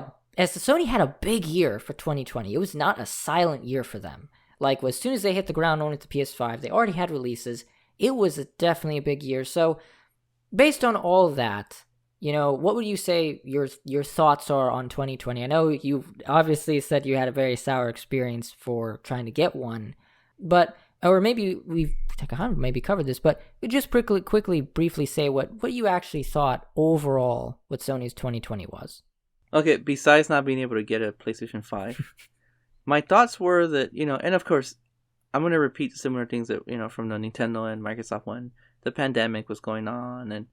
a big year for 2020. It was not a silent year for them. As soon as they hit the ground running with the PS5, they already had releases. It was definitely a big year. So based on all of that, what would you say your thoughts are on 2020? I know you obviously said you had a very sour experience for trying to get one, or maybe we've maybe covered this, but just quickly, briefly say what you actually thought overall what Sony's 2020 was. Okay, besides not being able to get a PlayStation 5, my thoughts were that, and of course, I'm going to repeat similar things that, from the Nintendo and Microsoft one. The pandemic was going on, and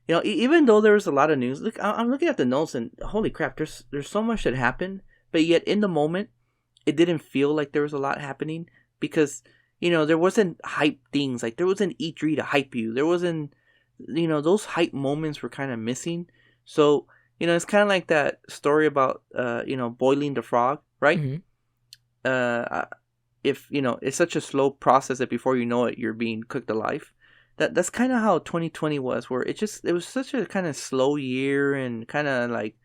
even though there was a lot of news, look, I'm looking at the notes, and holy crap, there's so much that happened. But yet, in the moment, it didn't feel like there was a lot happening because there wasn't hype things. There wasn't E3 to hype you. There wasn't, those hype moments were kind of missing. So it's kind of like that story about boiling the frog, right? Mm-hmm. If it's such a slow process that before you know it, you're being cooked alive. That's kind of how 2020 was, where it was such a kind of slow year, and kind of like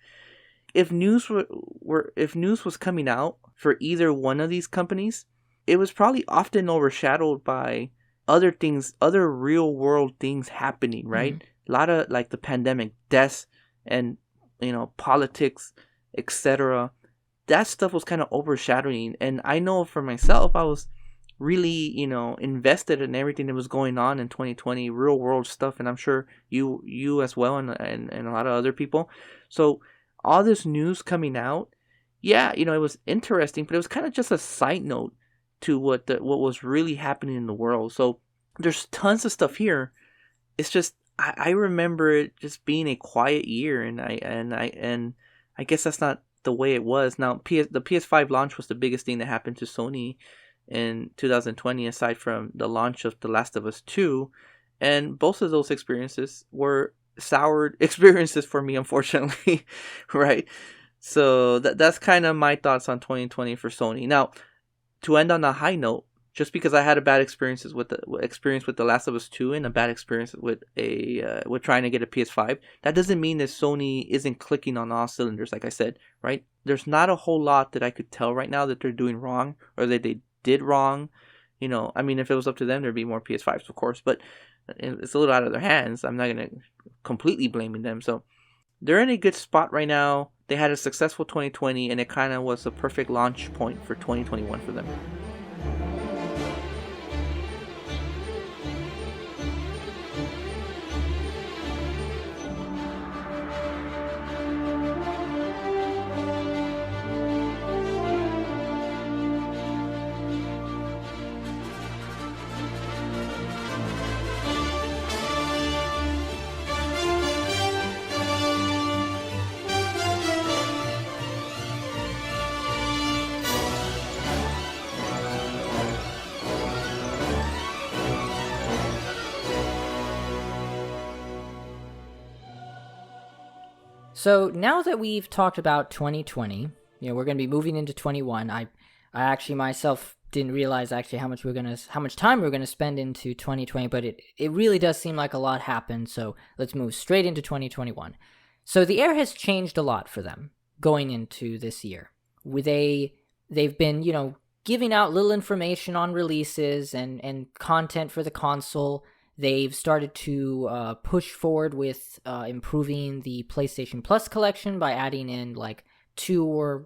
if news was coming out for either one of these companies, it was probably often overshadowed by other things, other real world things happening, right? Mm-hmm. A lot of the pandemic, deaths, and politics, etc. That stuff was kind of overshadowing, and I know for myself, I was really, invested in everything that was going on in 2020, real world stuff, and I'm sure you as well, and a lot of other people. So all this news coming out, yeah, it was interesting, but it was kind of just a side note to what was really happening in the world. So there's tons of stuff here. It's just I remember it just being a quiet year, and I guess that's not the way it was. Now the PS5 launch was the biggest thing that happened to Sony in 2020, aside from the launch of The Last of Us 2, and both of those experiences were sour experiences for me, unfortunately. Right? So that's kind of my thoughts on 2020 for Sony. Now, to end on a high note, just because I had a bad experience with The Last of Us 2 and a bad experience with with trying to get a PS5, that doesn't mean that Sony isn't clicking on all cylinders. Like I said, right? There's not a whole lot that I could tell right now that they're doing wrong or that they did wrong. I mean, if it was up to them, there'd be more PS5s, of course, but it's a little out of their hands. I'm not going to completely blaming them. So they're in a good spot right now. They had a successful 2020, and it kind of was a perfect launch point for 2021 for them. So now that we've talked about 2020, we're going to be moving into 21. I actually myself didn't realize actually how much time we're gonna spend into 2020, but it really does seem like a lot happened. So let's move straight into 2021. So the air has changed a lot for them going into this year. They've been giving out little information on releases and content for the console. They've started to push forward with improving the PlayStation Plus collection by adding in like 2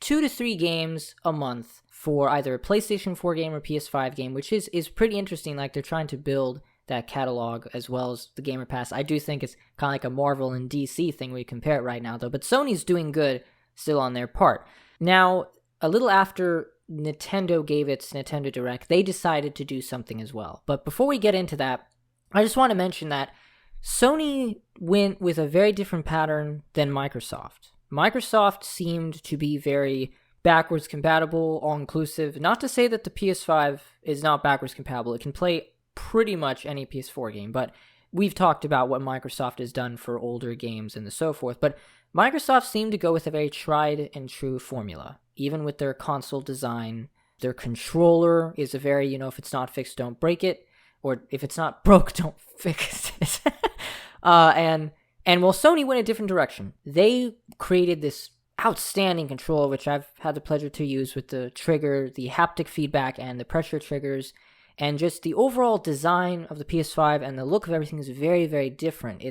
to 3 games a month for either a PlayStation 4 game or PS5 game, which is pretty interesting. Like, they're trying to build that catalog as well as the Gamer Pass. I do think it's kind of like a Marvel and DC thing we compare it right now, though. But Sony's doing good still on their part. Now, a little after Nintendo gave its Nintendo Direct, they decided to do something as well. But before we get into that, I just want to mention that Sony went with a very different pattern than Microsoft. Microsoft seemed to be very backwards compatible, all-inclusive. Not to say that the PS5 is not backwards compatible. It can play pretty much any PS4 game, but we've talked about what Microsoft has done for older games and so forth. But Microsoft seemed to go with a very tried and true formula, even with their console design. Their controller is a very, if it's not fixed, don't break it, or if it's not broke, don't fix it. And while Sony went a different direction, they created this outstanding controller, which I've had the pleasure to use with the trigger, the haptic feedback, and the pressure triggers, and just the overall design of the PS5 and the look of everything is very, very different.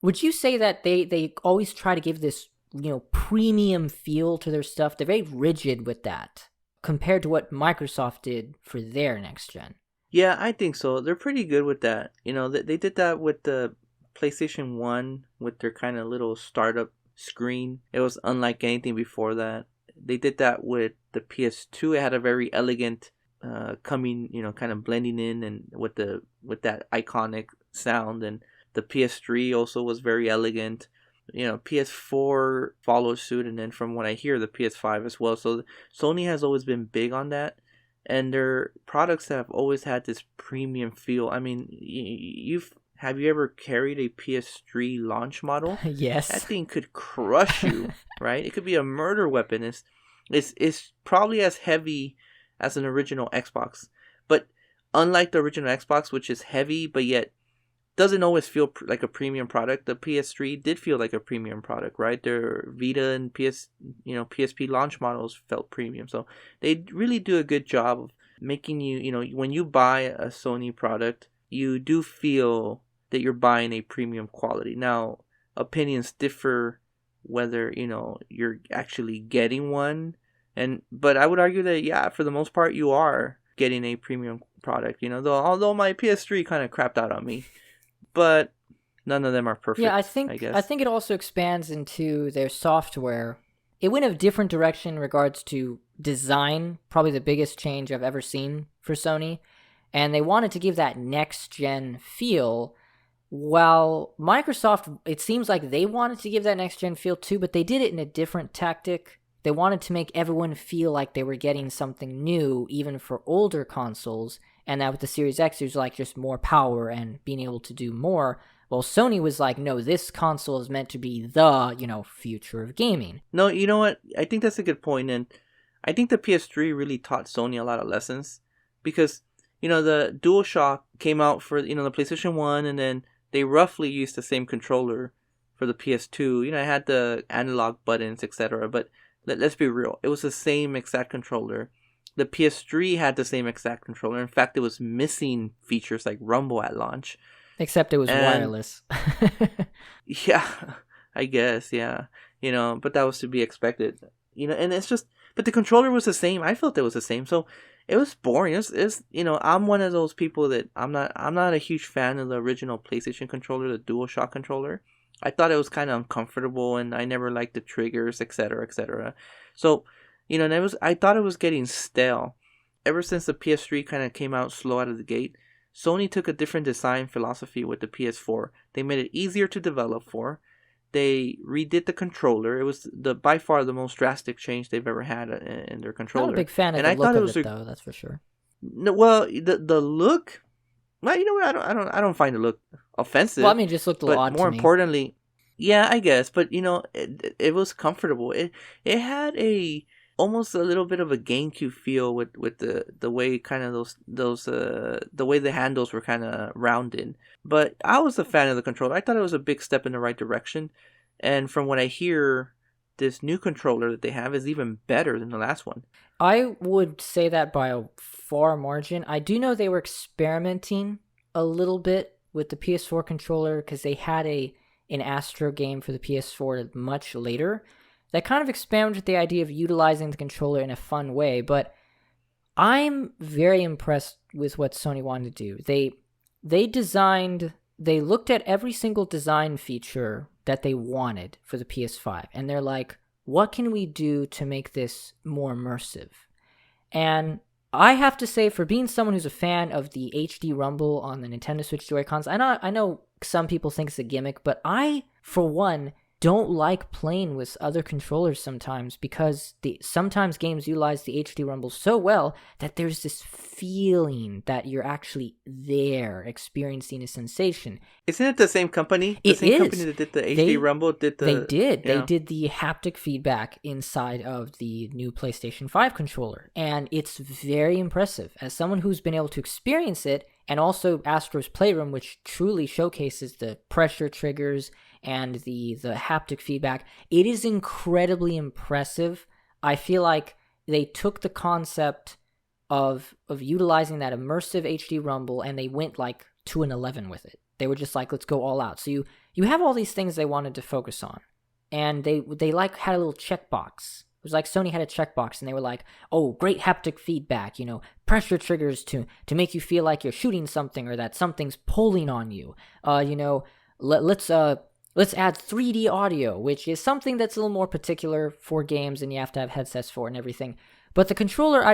Would you say that they always try to give this, premium feel to their stuff? They're very rigid with that compared to what Microsoft did for their next gen. Yeah, I think so. They're pretty good with that. They did that with the PlayStation 1 with their kind of little startup screen. It was unlike anything before that. They did that with the PS2. It had a very elegant coming, kind of blending in and with that iconic sound. And the PS3 also was very elegant. PS4 followed suit, and then from what I hear, the PS5 as well. So Sony has always been big on that, and their products have always had this premium feel. I mean, have you ever carried a PS3 launch model? Yes. That thing could crush you, right? It could be a murder weapon. It's probably as heavy as an original Xbox, but unlike the original Xbox, which is heavy but yet doesn't always feel like a premium product, the PS3 did feel like a premium product, right? Their Vita and PSP launch models felt premium. So they really do a good job of making you, when you buy a Sony product, you do feel that you're buying a premium quality. Now, opinions differ whether, you're actually getting one. But I would argue that, yeah, for the most part, you are getting a premium product, although my PS3 kind of crapped out on me. But none of them are perfect. Yeah, I think it also expands into their software. It went a different direction in regards to design, probably the biggest change I've ever seen for Sony. And they wanted to give that next-gen feel, while Microsoft, it seems like they wanted to give that next-gen feel too, but they did it in a different tactic. They wanted to make everyone feel like they were getting something new, even for older consoles. And that with the Series X, there's like just more power and being able to do more. Well, Sony was like, no, this console is meant to be the, future of gaming. No, you know what? I think that's a good point. And I think the PS3 really taught Sony a lot of lessons. Because, the DualShock came out for, the PlayStation 1. And then they roughly used the same controller for the PS2. It had the analog buttons, etc. But let's be real. It was the same exact controller. The PS3 had the same exact controller. In fact, it was missing features like Rumble at launch. Except it was wireless. Yeah, I guess, yeah. But that was to be expected. And it's just, but the controller was the same. I felt it was the same. So it was boring. It's I'm one of those people that I'm not a huge fan of the original PlayStation controller, the DualShock controller. I thought it was kind of uncomfortable, and I never liked the triggers, etc., etc. So, and I thought it was getting stale. Ever since the PS3 kind of came out slow out of the gate, Sony took a different design philosophy with the PS4. They made it easier to develop for. They redid the controller. It was by far the most drastic change they've ever had in their controller. Not a big fan of the look of it, though. That's for sure. No, well, the look. Well, you know what? I don't find the look offensive. Well, I mean, it just looked a little odd to me. More importantly, Yeah, I guess, but it was comfortable. It had a almost a little bit of a GameCube feel with the way kind of those the way the handles were kind of rounded. But I was a fan of the controller. I thought it was a big step in the right direction. And from what I hear, this new controller that they have is even better than the last one. I would say that by a far margin. I do know they were experimenting a little bit with the PS4 controller because they had an Astro game for the PS4 much later that kind of experimented with the idea of utilizing the controller in a fun way. But I'm very impressed with what Sony wanted to do. They looked at every single design feature that they wanted for the PS5, and they're like, what can we do to make this more immersive? And I have to say, for being someone who's a fan of the HD Rumble on the Nintendo Switch Joy-Cons, I know some people think it's a gimmick, but I, for one, don't like playing with other controllers sometimes because sometimes games utilize the HD Rumble so well that there's this feeling that you're actually there experiencing a sensation. Isn't it the same company? The same company that did the HD Rumble did the... They did. They did the haptic feedback inside of the new PlayStation 5 controller, and it's very impressive. As someone who's been able to experience it, and also Astro's Playroom, which truly showcases the pressure triggers and the haptic feedback, it is incredibly impressive. I feel like they took the concept of utilizing that immersive HD Rumble and they went like to an 11 with it. They were just like, let's go all out. So you have all these things they wanted to focus on, and they like had a little checkbox. It was like Sony had a checkbox and they were like, oh, great haptic feedback, pressure triggers to make you feel like you're shooting something or that something's pulling on you. Let's add 3D audio, which is something that's a little more particular for games and you have to have headsets for and everything. But the controller I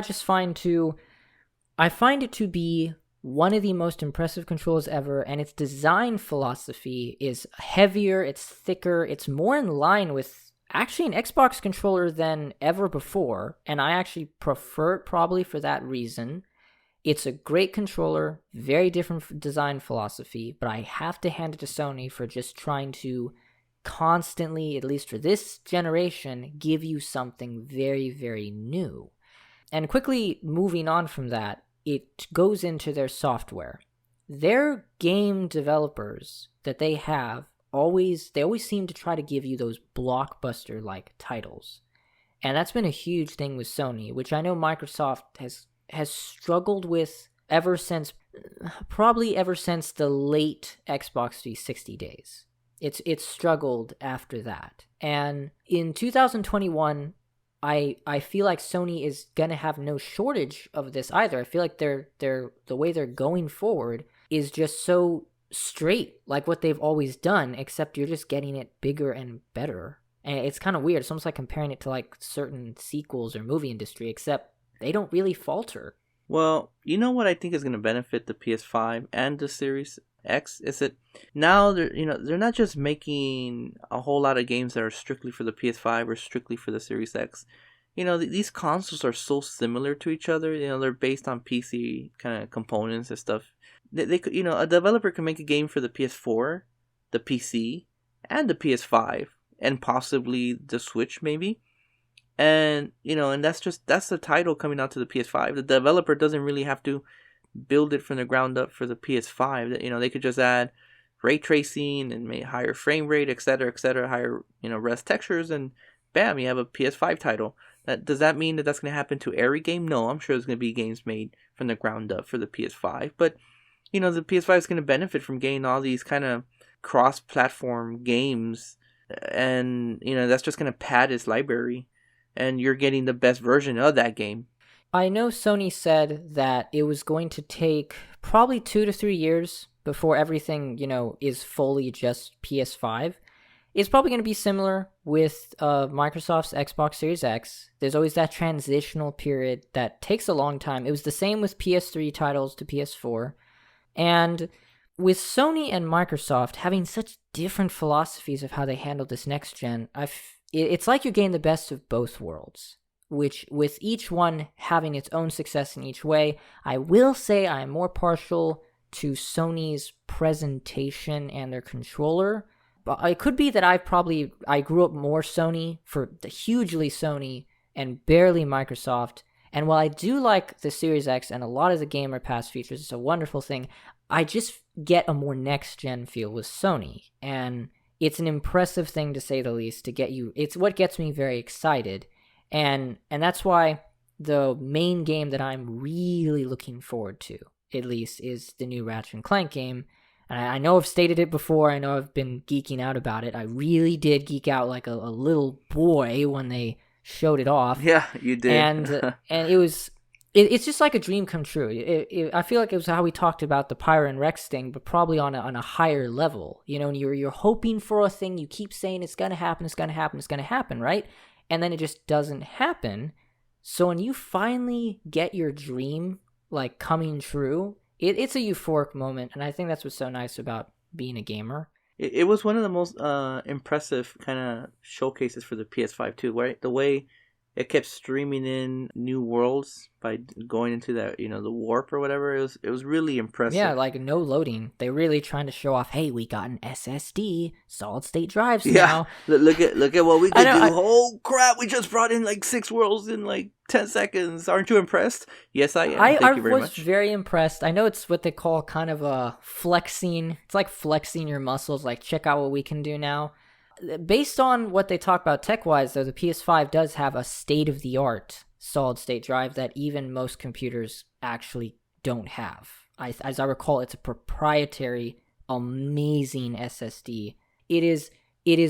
find it to be one of the most impressive controllers ever, and its design philosophy is heavier, it's thicker, it's more in line with actually an Xbox controller than ever before, and I actually prefer it probably for that reason. It's a great controller, very different design philosophy, but I have to hand it to Sony for just trying to constantly, at least for this generation, give you something very, very new. And quickly moving on from that, it goes into their software. Their game developers that they have always seem to try to give you those blockbuster-like titles. And that's been a huge thing with Sony, which I know Microsoft has struggled with ever since the late Xbox 360 days. It's struggled after that. And in 2021, I feel like Sony is gonna have no shortage of this either. I feel like they're the way they're going forward is just so straight, like what they've always done, except you're just getting it bigger and better. And it's kind of weird. It's almost like comparing it to like certain sequels or movie industry, except they don't really falter. Well, you know what I think is going to benefit the PS5 and the Series X is that now they're not just making a whole lot of games that are strictly for the PS5 or strictly for the Series X. These consoles are so similar to each other. They're based on PC kind of components and stuff. They could, a developer can make a game for the PS4, the PC, and the PS5, and possibly the Switch maybe. And and that's the title coming out to the PS5. The developer doesn't really have to build it from the ground up for the PS5. They could just add ray tracing and make higher frame rate, etc., higher res textures, and bam, you have a PS5 title. Does that mean that that's going to happen to every game? No, I'm sure there's going to be games made from the ground up for the PS5, but the PS5 is going to benefit from getting all these kind of cross-platform games, and that's just going to pad its library, and you're getting the best version of that game. I know Sony said that it was going to take probably 2 to 3 years before everything, is fully just PS5. It's probably going to be similar with Microsoft's Xbox Series X. There's always that transitional period that takes a long time. It was the same with PS3 titles to PS4. And with Sony and Microsoft having such different philosophies of how they handle this next gen, it's like you're getting the best of both worlds, which with each one having its own success in each way. I will say I'm more partial to Sony's presentation and their controller, it could be that I grew up more Sony, hugely Sony and barely Microsoft. And while I do like the Series X and a lot of the Gamer Pass features, it's a wonderful thing, I just get a more next-gen feel with Sony. And it's an impressive thing, to say the least, to get you. It's what gets me very excited. And that's why the main game that I'm really looking forward to, at least, is the new Ratchet and Clank game. And I know I've stated it before. I know I've been geeking out about it. I really did geek out like a little boy when they showed it off. Yeah, you did. And it's just like a dream come true. I feel like it was how we talked about the Pyra and Rex thing, but probably on a higher level. You know, and you're hoping for a thing. You keep saying it's gonna happen, it's gonna happen, it's gonna happen, right? And then it just doesn't happen. So when you finally get your dream like coming true, it's a euphoric moment, and I think that's what's so nice about being a gamer. It was one of the most impressive kind of showcases for the PS5 too, right? The way it kept streaming in new worlds by going into that, the warp or whatever. It was really impressive. Yeah, like no loading. They're really trying to show off, hey, we got an SSD, solid state drives now. Look at what we could do. Oh crap, we just brought in like 6 worlds in like 10 seconds. Aren't you impressed? Yes, I am. Thank you very much. I was very impressed. I know it's what they call kind of a flexing. It's like flexing your muscles, like check out what we can do now. Based on what they talk about tech-wise, though, the PS5 does have a state-of-the-art solid-state drive that even most computers actually don't have. As I recall, it's a proprietary, amazing SSD. It is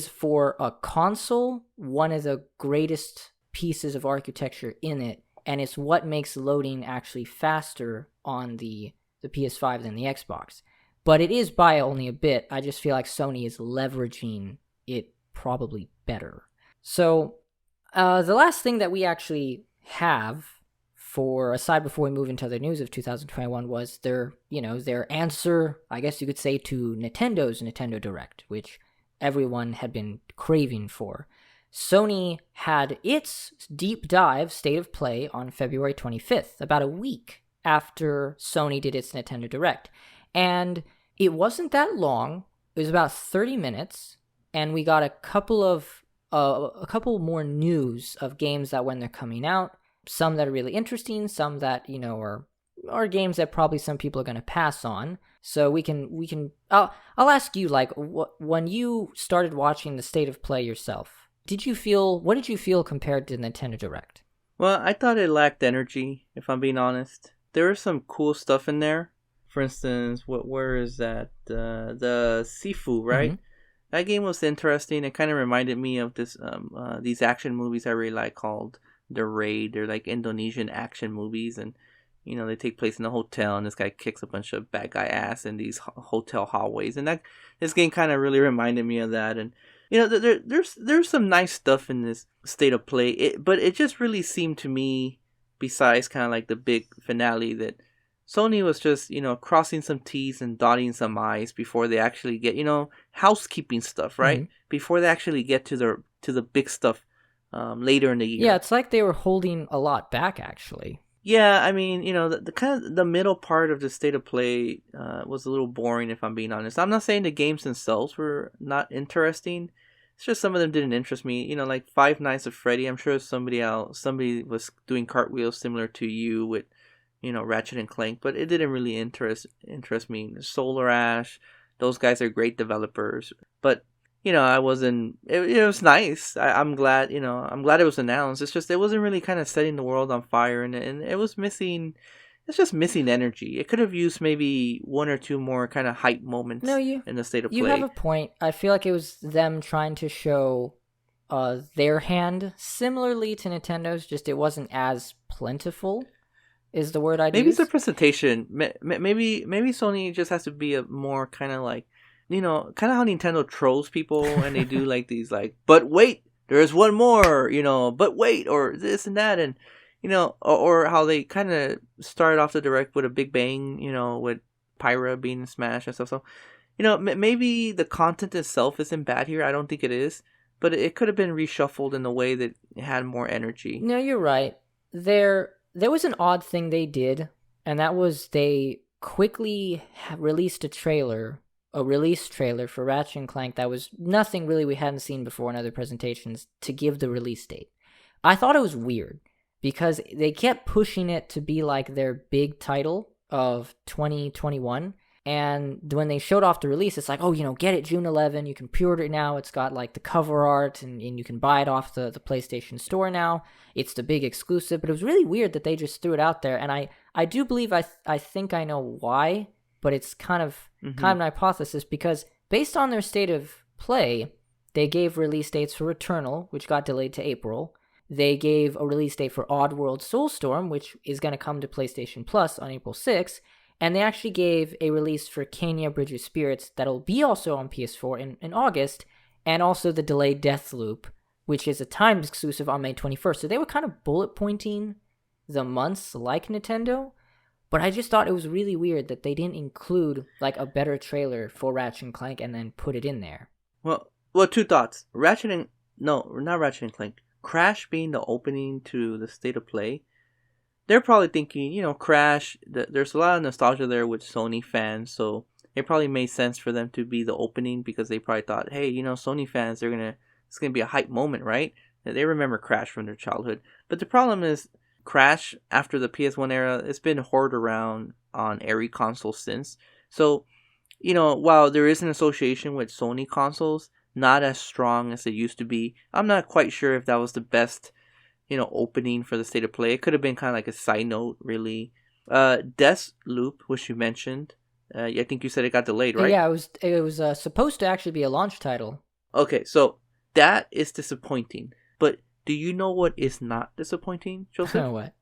for a console, one of the greatest pieces of architecture in it, and it's what makes loading actually faster on the PS5 than the Xbox. But it is by only a bit. I just feel like Sony is leveraging it probably better. So the last thing that we actually have aside before we move into the news of 2021 was their answer, I guess you could say, to Nintendo's Nintendo Direct, which everyone had been craving for. Sony had its deep dive state of play on February 25th, about a week after Sony did its Nintendo Direct. And it wasn't that long. It was about 30 minutes. And we got a couple more news of games that when they're coming out, some that are really interesting, some that are games that probably some people are going to pass on. So we can. I'll ask you, like, when you started watching the state of play yourself, what did you feel compared to Nintendo Direct? Well, I thought it lacked energy, if I'm being honest. There was some cool stuff in there. For instance, where is that? The Sifu, right? Mm-hmm. That game was interesting. It kind of reminded me of these action movies I really like called The Raid. They're like Indonesian action movies, and they take place in a hotel, and this guy kicks a bunch of bad guy ass in these hotel hallways. And this game kind of really reminded me of that. And there's some nice stuff in this state of play. But it just really seemed to me, besides kind of like the big finale, that Sony was just, crossing some T's and dotting some I's before they actually get, housekeeping stuff, right? Mm-hmm. Before they actually get to the big stuff later in the year. Yeah, it's like they were holding a lot back, actually. Yeah, I mean, the kind of the middle part of the state of play was a little boring, if I'm being honest. I'm not saying the games themselves were not interesting. It's just some of them didn't interest me. Like Five Nights at Freddy. I'm sure somebody was doing cartwheels similar to you with Ratchet and Clank, but it didn't really interest me. Solar Ash, those guys are great developers, but I wasn't. It was nice. I'm glad. I'm glad it was announced. It's just it wasn't really kind of setting the world on fire, and it was missing. It's just missing energy. It could have used maybe one or two more kind of hype moments. In the state of play. You have a point. I feel like it was them trying to show their hand similarly to Nintendo's. Just it wasn't as plentiful. Is the word I'd use. Maybe it's a presentation. Maybe Sony just has to be a more kind of like, kind of how Nintendo trolls people and they do like these like, but wait, there's one more, but wait, or this and that, and or how they kind of started off the Direct with a big bang, with Pyra being smashed and stuff. So, maybe the content itself isn't bad here. I don't think it is, but it could have been reshuffled in a way that it had more energy. No, you're right. There was an odd thing they did, and that was they quickly released a trailer a release trailer for Ratchet and Clank that was nothing really we hadn't seen before in other presentations to give the release date. I thought it was weird because they kept pushing it to be like their big title of 2021. And when they showed off the release, it's like, oh, get it June 11. You can pre-order it now. It's got like the cover art and you can buy it off the PlayStation Store now. It's the big exclusive. But it was really weird that they just threw it out there. And I do believe I think I know why, but it's kind of an hypothesis because based on their state of play, they gave release dates for Returnal, which got delayed to April. They gave a release date for Oddworld Soulstorm, which is going to come to PlayStation Plus on April 6th. And they actually gave a release for Kenya Bridge of Spirits that'll be also on PS4 in August, and also the delayed Deathloop, which is a timed exclusive on May 21st. So they were kind of bullet pointing the months like Nintendo, but I just thought it was really weird that they didn't include like a better trailer for Ratchet and Clank and then put it in there. Well, two thoughts. Not Ratchet and Clank. Crash being the opening to the State of Play. They're probably thinking, Crash, there's a lot of nostalgia there with Sony fans, so it probably made sense for them to be the opening because they probably thought, hey, Sony fans, it's going to be a hype moment, right? They remember Crash from their childhood. But the problem is, Crash, after the PS1 era, it's been hoarded around on every console since. So, while there is an association with Sony consoles, not as strong as it used to be, I'm not quite sure if that was the best opening for the State of Play. It could have been kind of like a side note, really. Deathloop, which you mentioned, I think you said it got delayed, right? Yeah, it was supposed to actually be a launch title. Okay, so that is disappointing. But do you know what is not disappointing, Joseph? What?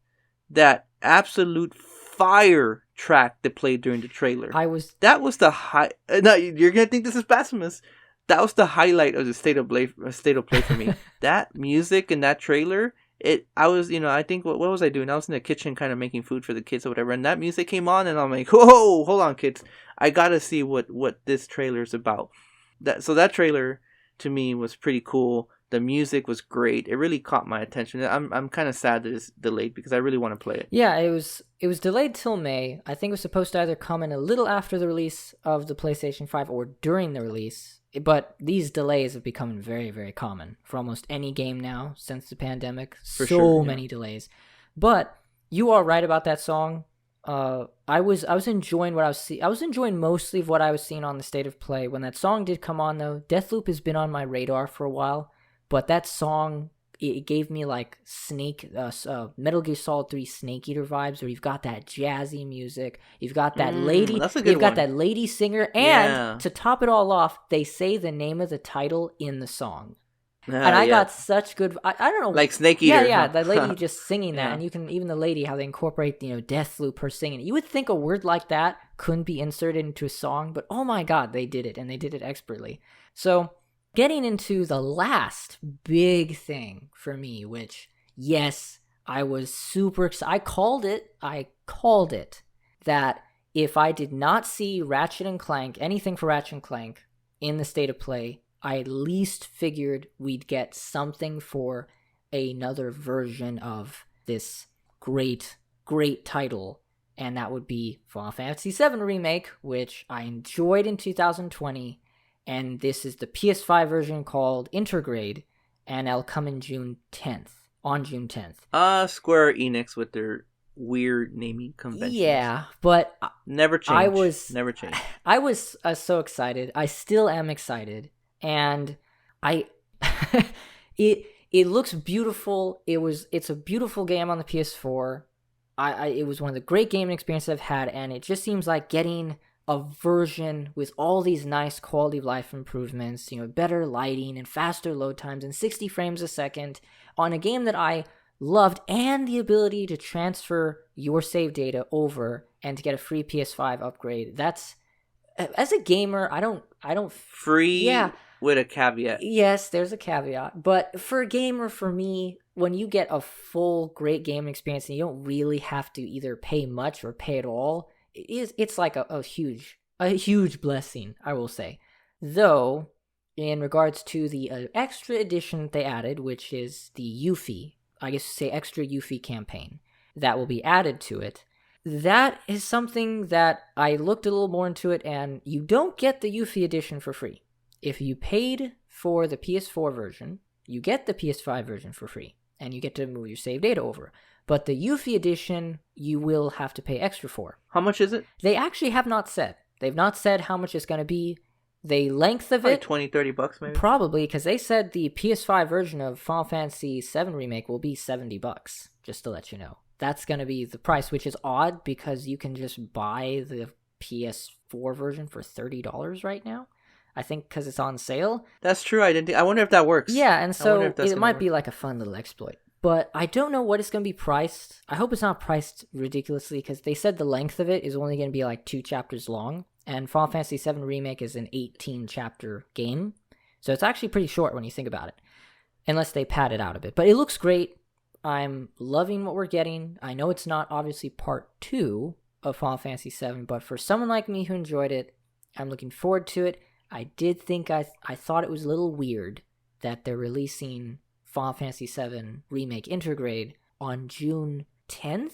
That absolute fire track that played during the trailer. That was the high. No, you're gonna think this is blasphemous. That was the highlight of the State of Play for me. That music and that trailer. I think, what was I doing? I was in the kitchen kind of making food for the kids or whatever, and that music came on, and I'm like, whoa, hold on, kids. I gotta see what this trailer's about. That trailer, to me, was pretty cool. The music was great. It really caught my attention. I'm kind of sad that it's delayed because I really want to play it. Yeah, it was delayed till May. I think it was supposed to either come in a little after the release of the PlayStation 5 or during the release. But these delays have become very, very common for almost any game now since the pandemic. Many delays. But you are right about that song. I was enjoying what I was seeing. I was enjoying mostly of what I was seeing on the State of Play. When that song did come on, though, Deathloop has been on my radar for a while. But that song, it gave me like Metal Gear Solid 3 Snake Eater vibes, where you've got that jazzy music, you've got that lady, got that lady singer, and to top it all off, they say the name of the title in the song. And I got such good, I don't know, like Snake Eater. Yeah, the lady just singing that, and you can even the lady how they incorporate Deathloop, her singing. You would think a word like that couldn't be inserted into a song, but oh my god, they did it, and they did it expertly. So, getting into the last big thing for me, which, yes, I was super excited. I called it that if I did not see Ratchet and Clank, anything for Ratchet and Clank in the State of Play, I at least figured we'd get something for another version of this great, great title. And that would be Final Fantasy VII Remake, which I enjoyed in 2020. And this is the PS5 version called Intergrade, and it'll come in June 10th. Square Enix with their weird naming conventions. Yeah, but never change. Never change. I was so excited. I still am excited, and it looks beautiful. It's a beautiful game on the PS4. It was one of the great gaming experiences I've had, and it just seems like getting a version with all these nice quality of life improvements, better lighting and faster load times and 60 frames a second on a game that I loved, and the ability to transfer your save data over and to get a free PS5 upgrade. That's, as a gamer, I don't free. Yeah, with a caveat. Yes, there's a caveat, but for a gamer, for me, when you get a full great gaming experience and you don't really have to either pay much or pay at all, it's like a huge blessing, I will say. Though, in regards to the extra edition they added, which is the Yuffie, I guess you say extra Yuffie campaign, that will be added to it, That is something that I looked a little more into it, and you don't get the Yuffie edition for free. If you paid for the PS4 version, you get the PS5 version for free, and you get to move your save data over. But the Yuffie edition, you will have to pay extra for. How much is it? They actually have not said. They've not said how much it's going to be. The length of Like it... $20-$30 maybe? Probably, because they said the PS5 version of Final Fantasy VII Remake will be $70, just to let you know. That's going to be the price, which is odd because you can just buy the PS4 version for $30 right now. I think because it's on sale. That's true. I wonder if that works. Yeah, and so it might work. be like a fun little exploit. But I don't know what it's going to be priced. I hope it's not priced ridiculously because they said the length of it is only going to be like 2 chapters long. And Final Fantasy VII Remake is an 18-chapter game. So it's actually pretty short when you think about it. Unless they pad it out a bit. But it looks great. I'm loving what we're getting. I know it's not obviously part 2 of Final Fantasy VII. But for someone like me who enjoyed it, I'm looking forward to it. I did think I thought it was a little weird that they're releasing Final Fantasy VII Remake Intergrade on June 10th,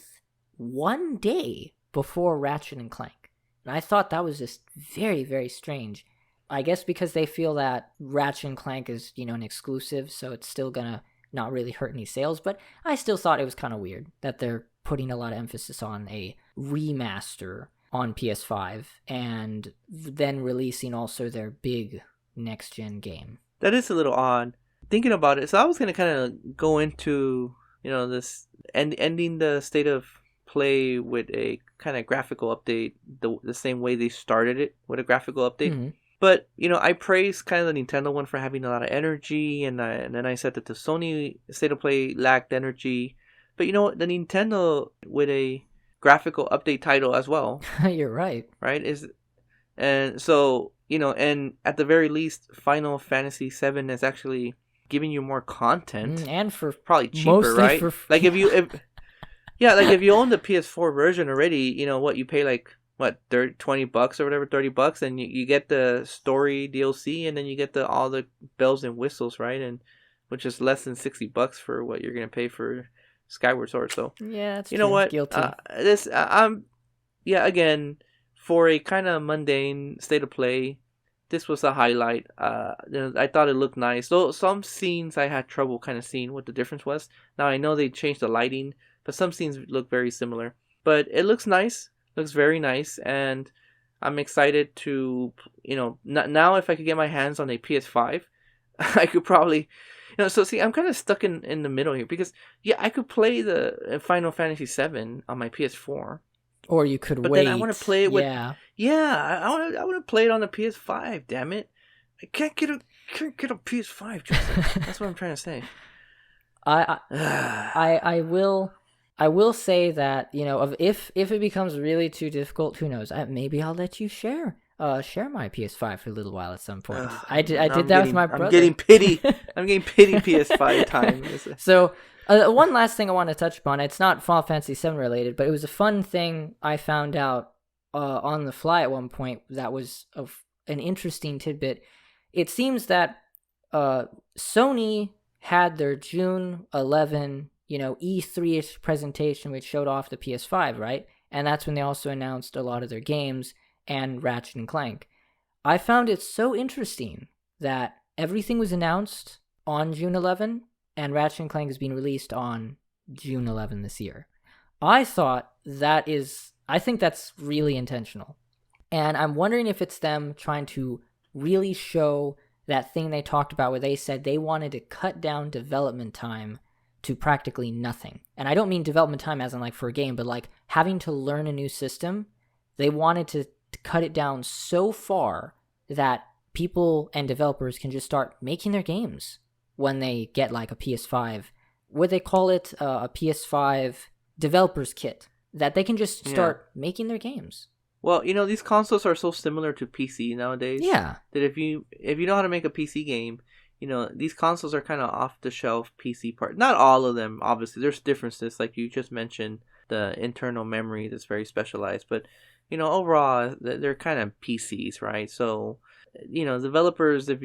one day before Ratchet and Clank. And I thought that was just very, very strange. I guess because they feel that Ratchet and Clank is, an exclusive, so it's still gonna not really hurt any sales, but I still thought it was kind of weird that they're putting a lot of emphasis on a remaster on PS5 and then releasing also their big next-gen game. That is a little odd. Thinking about it, so I was going to kind of go into, this ending the state of play with a kind of graphical update the same way they started it with a graphical update. Mm-hmm. But, I praised kind of the Nintendo one for having a lot of energy, and then I said that the Sony state of play lacked energy. But the Nintendo with a graphical update title as well. You're right. Right? And so, and at the very least, Final Fantasy VII is actually giving you more content. And for probably cheaper, right? Like if you own the PS4 version already, you pay like $20 or whatever, $30, and you get the story DLC, and then you get all the bells and whistles, right? And which is less than $60 for what you're gonna pay for Skyward Sword. So yeah, that's you know true. what? Guilty. Again, for a kind of mundane state of play, this was a highlight. I thought it looked nice. Though some scenes I had trouble kind of seeing what the difference was. Now I know they changed the lighting, but some scenes look very similar. But it looks nice. Looks very nice, and I'm excited to, now if I could get my hands on a PS5, I could probably, so see, I'm kind of stuck in the middle here because, yeah, I could play the Final Fantasy VII on my PS4. Or you could but wait. But then I want to play it with, yeah, I want to play it on the PS5, damn it. I can't get a PS5, Joseph. That's what I'm trying to say. I will say that, if it becomes really too difficult, who knows? Maybe I'll let you share my PS5 for a little while at some point. I did that with my brother. I'm getting pity PS5 time. So one last thing I want to touch upon. It's not Final Fantasy VII related, but it was a fun thing I found out on the fly at one point that was an interesting tidbit. It seems that Sony had their June 11 E3-ish presentation, which showed off the PS5, right? And that's when they also announced a lot of their games and Ratchet and Clank. I found it so interesting that everything was announced on June 11, and Ratchet and Clank is being released on June 11 this year. I think that's really intentional. And I'm wondering if it's them trying to really show that thing they talked about where they said they wanted to cut down development time to practically nothing. And I don't mean development time as in like for a game, but like having to learn a new system. They wanted to cut it down so far that people and developers can just start making their games when they get like a PS5. What they call it, a PS5 developers kit, that they can just start making their games. Well, these consoles are so similar to PC nowadays. Yeah. That if you know how to make a PC game, these consoles are kind of off-the-shelf PC part. Not all of them, obviously. There's differences, like you just mentioned, the internal memory that's very specialized. But, overall, they're kind of PCs, right? So, developers, if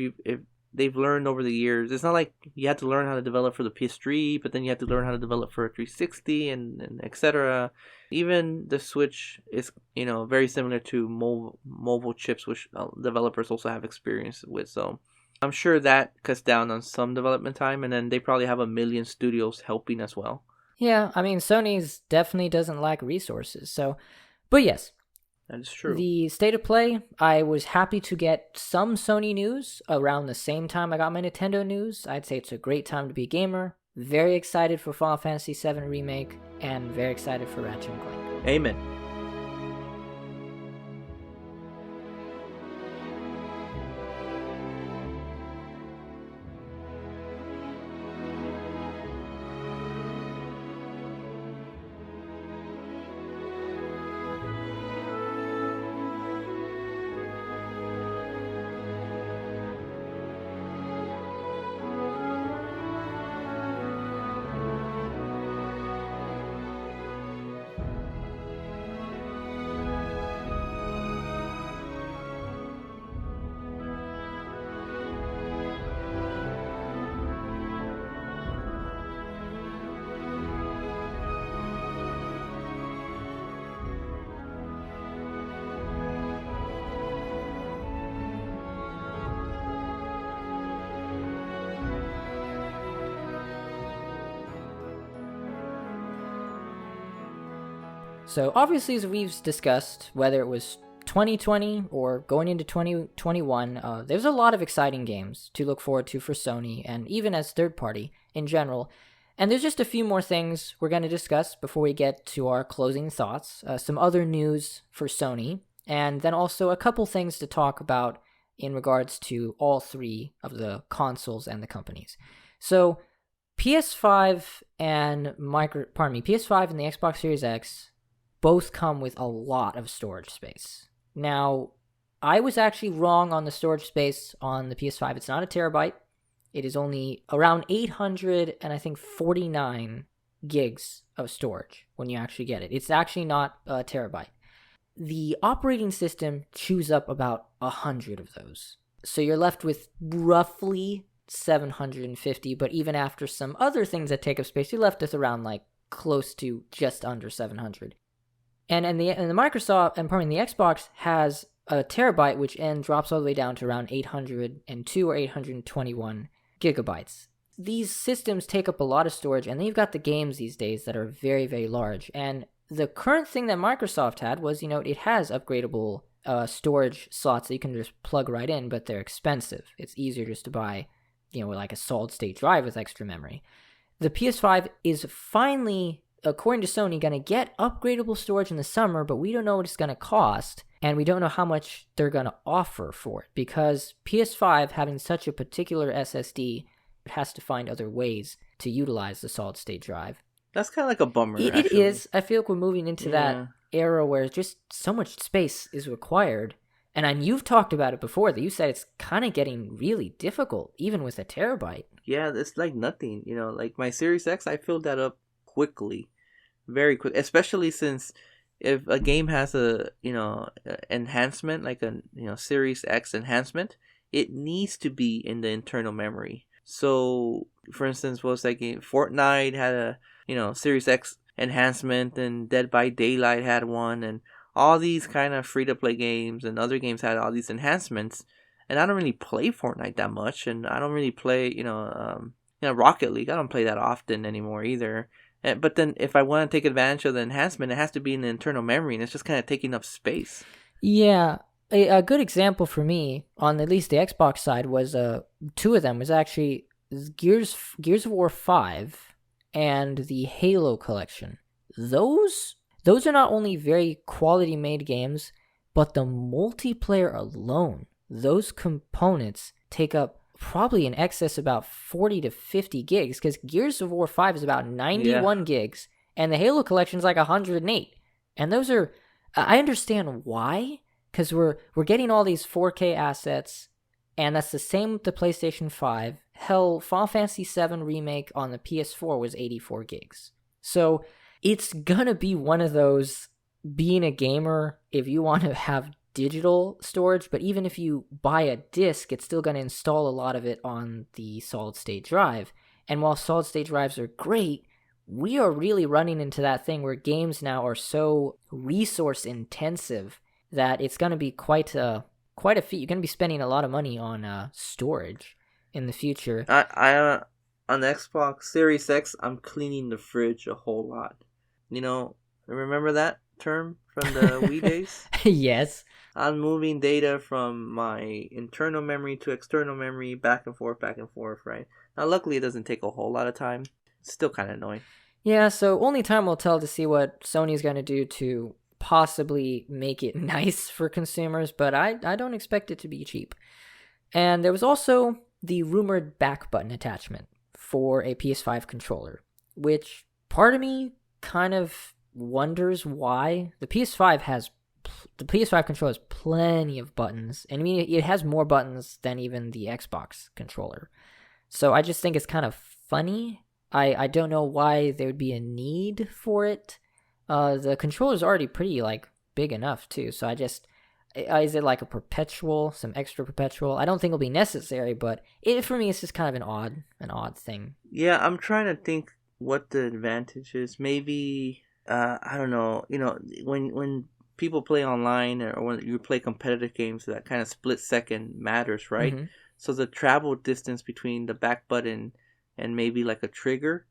they've learned over the years. It's not like you had to learn how to develop for the PS3, but then you have to learn how to develop for a 360 and etc. Even the Switch is, very similar to mobile chips, which developers also have experience with. So I'm sure that cuts down on some development time, and then they probably have a million studios helping as well. Yeah, I mean, Sony's definitely doesn't lack resources. So, but yes, that is true. The state of play, I was happy to get some Sony news around the same time I got my Nintendo news. I'd say it's a great time to be a gamer. Very excited for Final Fantasy VII Remake, and very excited for Ratchet and Clank. Amen. So obviously, as we've discussed, whether it was 2020 or going into 2021, there's a lot of exciting games to look forward to for Sony, and even as third party in general. And there's just a few more things we're going to discuss before we get to our closing thoughts. Some other news for Sony, and then also a couple things to talk about in regards to all three of the consoles and the companies. So PS5 and PS5 and the Xbox Series X both come with a lot of storage space. Now, I was actually wrong on the storage space on the PS5. It's not a terabyte. It is only around 849 gigs of storage when you actually get it. It's actually not a terabyte. The operating system chews up about 100 of those. So you're left with roughly 750, but even after some other things that take up space, you're left with around close to just under 700. And the Microsoft, and the Xbox has a terabyte, which drops all the way down to around 802 or 821 gigabytes. These systems take up a lot of storage, and then you've got the games these days that are very, very large. And the current thing that Microsoft had was, it has upgradable storage slots that you can just plug right in, but they're expensive. It's easier just to buy, like a solid-state drive with extra memory. The PS5 is finally, according to Sony, going to get upgradable storage in the summer, but we don't know what it's going to cost, and we don't know how much they're going to offer for it, because PS5, having such a particular SSD, it has to find other ways to utilize the solid-state drive. That's kind of like a bummer, It is. I feel like we're moving into that era where just so much space is required, and you've talked about it before, that you said it's kind of getting really difficult, even with a terabyte. Yeah, it's like nothing, like my Series X, I filled that up quickly, very quick, especially since if a game has a enhancement, like a Series X enhancement, it needs to be in the internal memory. So for instance, what was that game? Fortnite had a Series X enhancement, and Dead by Daylight had one, and all these kind of free to play games and other games had all these enhancements. And I don't really play Fortnite that much, and I don't really play Rocket League. I don't play that often anymore either. But then if I want to take advantage of the enhancement, it has to be in the internal memory, and it's just kind of taking up space. Yeah. A good example for me, on at least the Xbox side, was two of them was actually Gears of War 5 and the Halo collection. Those are not only very quality made games, but the multiplayer alone, those components take up probably in excess about 40 to 50 gigs, because Gears of War 5 is about 91 gigs, and the Halo collection is like 108. And those are, I understand why, because we're getting all these 4K assets, and that's the same with the PlayStation 5. Hell, Final Fantasy VII Remake on the PS4 was 84 gigs. So it's gonna be one of those, being a gamer, if you want to have digital storage, but even if you buy a disc, it's still going to install a lot of it on the solid state drive. And while solid state drives are great, we are really running into that thing where games now are so resource intensive that it's going to be quite a feat. You're going to be spending a lot of money on storage in the future. I on the Xbox Series X, I'm cleaning the fridge a whole lot. Remember that term from the Wii days? Yes. I'm moving data from my internal memory to external memory, back and forth, right? Now, luckily, it doesn't take a whole lot of time. It's still kind of annoying. Yeah, so only time will tell to see what Sony's going to do to possibly make it nice for consumers, but I don't expect it to be cheap. And there was also the rumored back button attachment for a PS5 controller, which part of me kind of wonders why. The PS5 controller has plenty of buttons, and I mean, it has more buttons than even the Xbox controller. So I just think it's kind of funny. I don't know why there would be a need for it. The controller's already pretty big enough too. So is it like a perpetual, some extra perpetual? I don't think it'll be necessary, but for me it's just kind of an odd thing. Yeah, I'm trying to think what the advantage is. Maybe I don't know. When people play online or when you play competitive games, that kind of split second matters, right? Mm-hmm. So the travel distance between the back button and maybe like a trigger,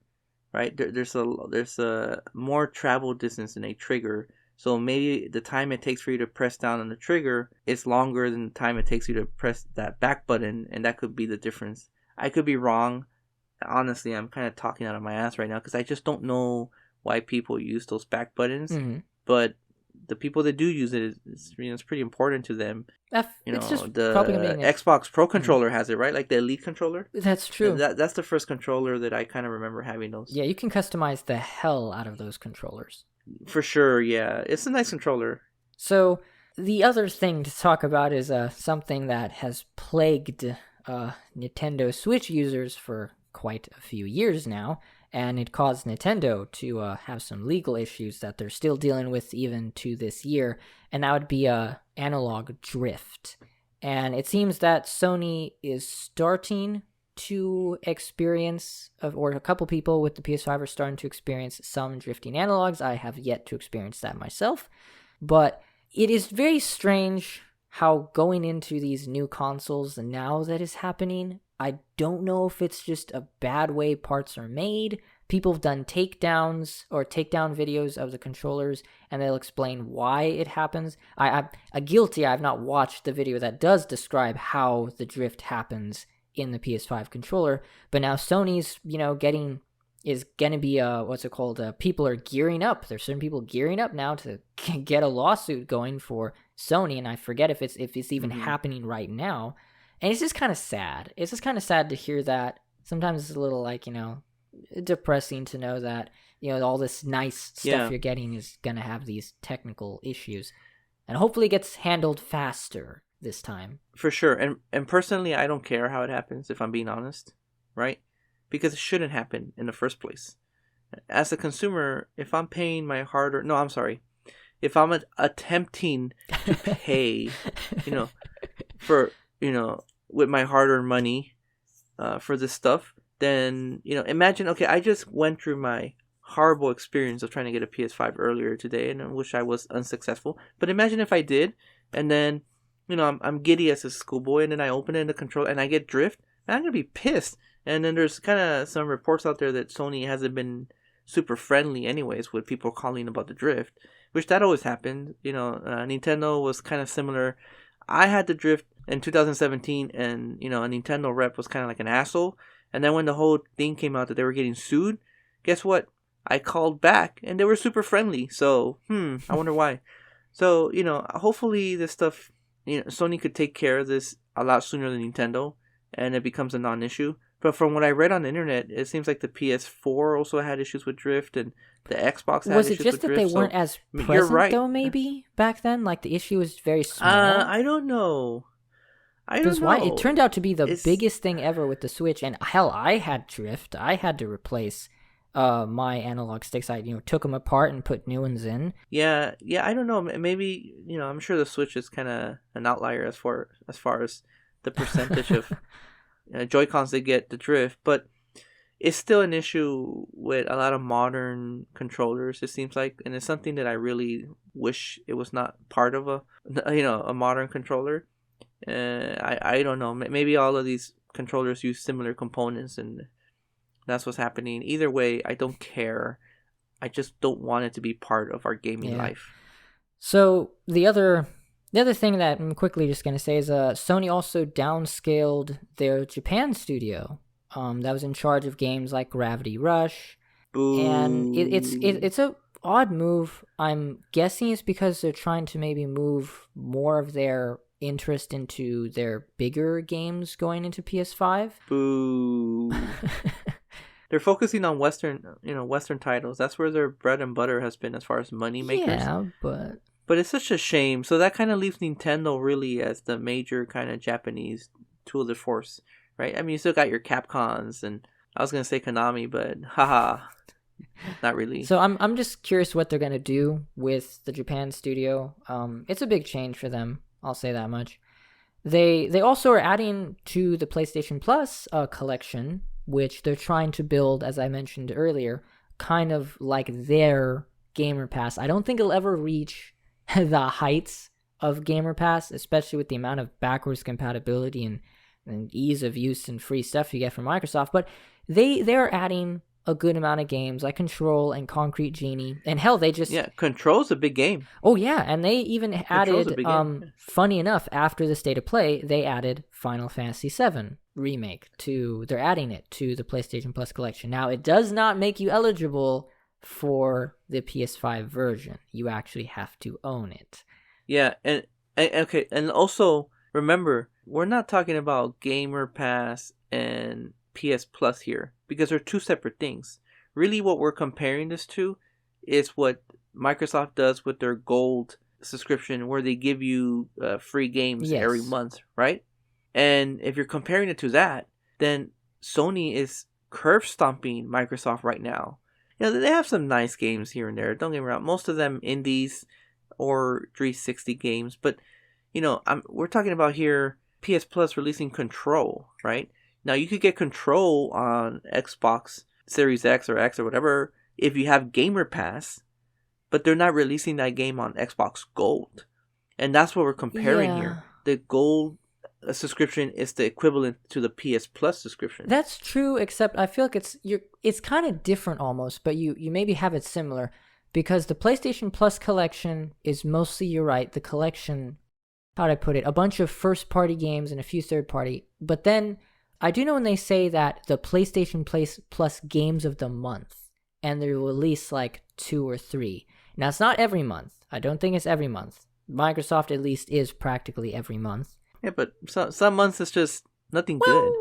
right? There's a more travel distance in a trigger. So maybe the time it takes for you to press down on the trigger is longer than the time it takes you to press that back button, and that could be the difference. I could be wrong. Honestly, I'm kind of talking out of my ass right now because I just don't know why people use those back buttons. Mm-hmm. But the people that do use it, it's pretty important to them. The Xbox Pro controller has it, right? Like the Elite controller. That's true. That's the first controller that I kind of remember having those. Yeah, you can customize the hell out of those controllers. For sure, yeah. It's a nice controller. So the other thing to talk about is something that has plagued Nintendo Switch users for quite a few years now, and it caused Nintendo to have some legal issues that they're still dealing with even to this year, and that would be analog drift. And it seems that Sony is starting to experience, or a couple people with the PS5 are starting to experience some drifting analogs. I have yet to experience that myself, but it is very strange how going into these new consoles now that is happening. I don't know if it's just a bad way parts are made. People have done takedowns or takedown videos of the controllers, and they'll explain why it happens. I'm guilty. I've not watched the video that does describe how the drift happens in the PS5 controller, but now Sony's, is gonna be people are gearing up. There's certain people gearing up now to get a lawsuit going for Sony, and I forget if it's even happening right now. And it's just kind of sad. It's just kind of sad to hear that. Sometimes it's a little depressing to know that, all this nice stuff you're getting is going to have these technical issues. And hopefully it gets handled faster this time. For sure. And personally, I don't care how it happens, if I'm being honest, right? Because it shouldn't happen in the first place. As a consumer, if I'm paying my hard-earned... No, I'm sorry. If I'm attempting to pay, for... with my hard-earned money for this stuff, then, imagine, okay, I just went through my horrible experience of trying to get a PS5 earlier today, and I wish I was unsuccessful. But imagine if I did, and then, I'm giddy as a schoolboy, and then I open it in the control, and I get drift, and I'm going to be pissed. And then there's kind of some reports out there that Sony hasn't been super friendly anyways with people calling about the drift, which that always happened. Nintendo was kind of similar. I had the drift in 2017, and a Nintendo rep was kind of like an asshole. And then when the whole thing came out that they were getting sued, guess what? I called back, and they were super friendly. So, I wonder why. So, hopefully this stuff, Sony could take care of this a lot sooner than Nintendo, and it becomes a non-issue. But from what I read on the internet, it seems like the PS4 also had issues with drift, and the Xbox had issues with drift. Was it just that they weren't as present, though, maybe, back then? Like, the issue was very small? I don't know. It turned out to be the biggest thing ever with the Switch, and hell, I had drift. I had to replace my analog sticks. I took them apart and put new ones in. Yeah, I don't know. Maybe I'm sure the Switch is kind of an outlier as far as the percentage of Joy Cons that get the drift, but it's still an issue with a lot of modern controllers. It seems like, and it's something that I really wish it was not part of a modern controller. I don't know. Maybe all of these controllers use similar components, and that's what's happening. Either way, I don't care. I just don't want it to be part of our gaming life. So the other thing that I'm quickly just going to say is Sony also downscaled their Japan studio that was in charge of games like Gravity Rush. Boo. And it's a odd move. I'm guessing it's because they're trying to maybe move more of their interest into their bigger games going into PS5. Boo. They're focusing on Western titles. That's where their bread and butter has been as far as money makers. Yeah, but it's such a shame. So that kind of leaves Nintendo really as the major kind of Japanese tour de force, right? I mean, you still got your Capcoms, and I was gonna say Konami, but haha, not really. So I'm just curious what they're gonna do with the Japan studio. It's a big change for them. I'll say that much. They also are adding to the PlayStation Plus collection, which they're trying to build, as I mentioned earlier, kind of like their Gamer Pass. I don't think it'll ever reach the heights of Gamer Pass, especially with the amount of backwards compatibility and ease of use and free stuff you get from Microsoft. But they're adding a good amount of games like Control and Concrete Genie, and hell, they just Control's a big game. Oh yeah, and they even added funny enough, after the State of Play, they added Final Fantasy VII Remake they're adding it to the PlayStation Plus collection. Now, it does not make you eligible for the PS5 version. You actually have to own it. Yeah, and okay, and also remember, we're not talking about Gamer Pass and PS Plus here, because they're two separate things. Really, what we're comparing this to is what Microsoft does with their Gold subscription, where they give you free games every month, right? And if you're comparing it to that, then Sony is curb stomping Microsoft right now. They have some nice games here and there. Don't get me wrong. Most of them indies or 360 games, but we're talking about here PS Plus releasing Control, right? Now, you could get Control on Xbox Series X or whatever if you have Gamer Pass, but they're not releasing that game on Xbox Gold. And that's what we're comparing here. The Gold subscription is the equivalent to the PS Plus subscription. That's true, except I feel like it's kind of different almost, but you maybe have it similar, because the PlayStation Plus collection is mostly, you're right, the collection, how'd I put it, a bunch of first-party games and a few third-party, but then I do know when they say that the PlayStation Plus games of the month, and they release like 2 or 3. Now, it's not every month. I don't think it's every month. Microsoft at least is practically every month. Yeah, but some months it's just nothing good,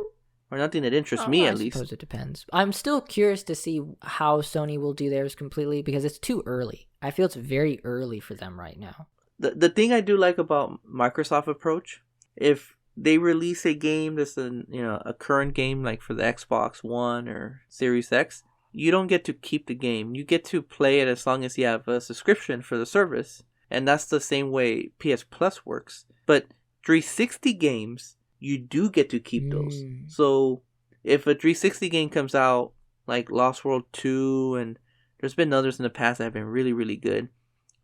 or nothing that interests me at least. I suppose it depends. I'm still curious to see how Sony will do theirs completely, because it's too early. I feel it's very early for them right now. The thing I do like about Microsoft approach, if they release a game that's a current game, like for the Xbox One or Series X, you don't get to keep the game. You get to play it as long as you have a subscription for the service. And that's the same way PS Plus works. But 360 games, you do get to keep those. So if a 360 game comes out, like Lost World 2, and there's been others in the past that have been really, really good,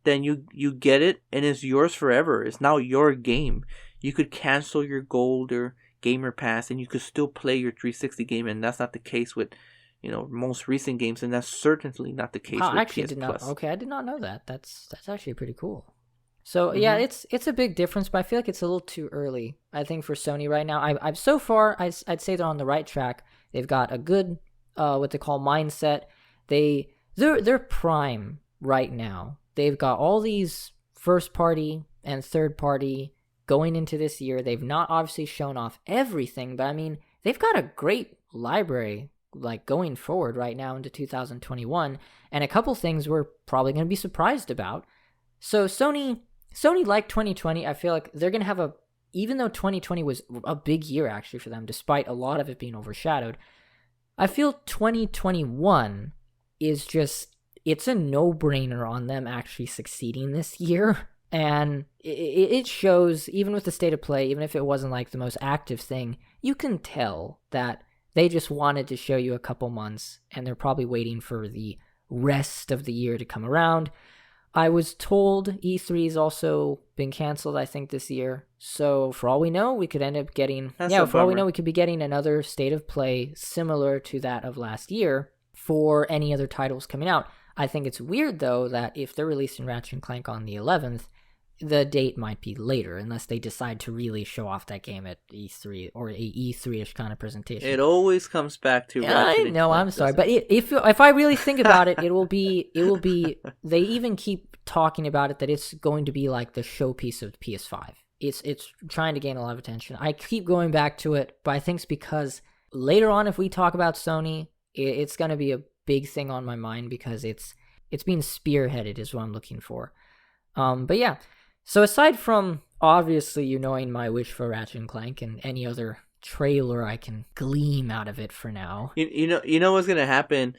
then you get it, and it's yours forever. It's now your game. You could cancel your Gold or Gamer Pass, and you could still play your 360 game, and that's not the case with most recent games, and that's certainly not the case with PS Plus. Okay, I did not know that. That's actually pretty cool. So yeah, it's a big difference, but I feel like it's a little too early, I think, for Sony right now. I've so far, I'd say they're on the right track. They've got a good what they call mindset. They're prime right now. They've got all these first party and third party going into this year. They've not obviously shown off everything, but I mean, they've got a great library like going forward right now into 2021, and a couple things we're probably going to be surprised about. So Sony, like 2020, I feel like they're going to have even though 2020 was a big year actually for them, despite a lot of it being overshadowed, I feel 2021 is just, it's a no-brainer on them actually succeeding this year. And it shows, even with the state of play, even if it wasn't like the most active thing, you can tell that they just wanted to show you a couple months, and they're probably waiting for the rest of the year to come around. I was told E3 has also been canceled, I think, this year. So for all we know, we could end up getting... for all we know, we could be getting another state of play similar to that of last year for any other titles coming out. I think it's weird, though, that if they're releasing Ratchet and Clank on the 11th, the date might be later, unless they decide to really show off that game at E3 or a E3-ish kind of presentation. It always comes back to Ratchet and Clank, I'm sorry, but if I really think about it, it will be. They even keep talking about it that it's going to be like the showpiece of the PS5. It's trying to gain a lot of attention. I keep going back to it, but I think it's because later on, if we talk about Sony, it's going to be a big thing on my mind because it's being spearheaded is what I'm looking for. But yeah. So aside from obviously you knowing my wish for Ratchet and Clank and any other trailer I can glean out of it for now, you know what's gonna happen?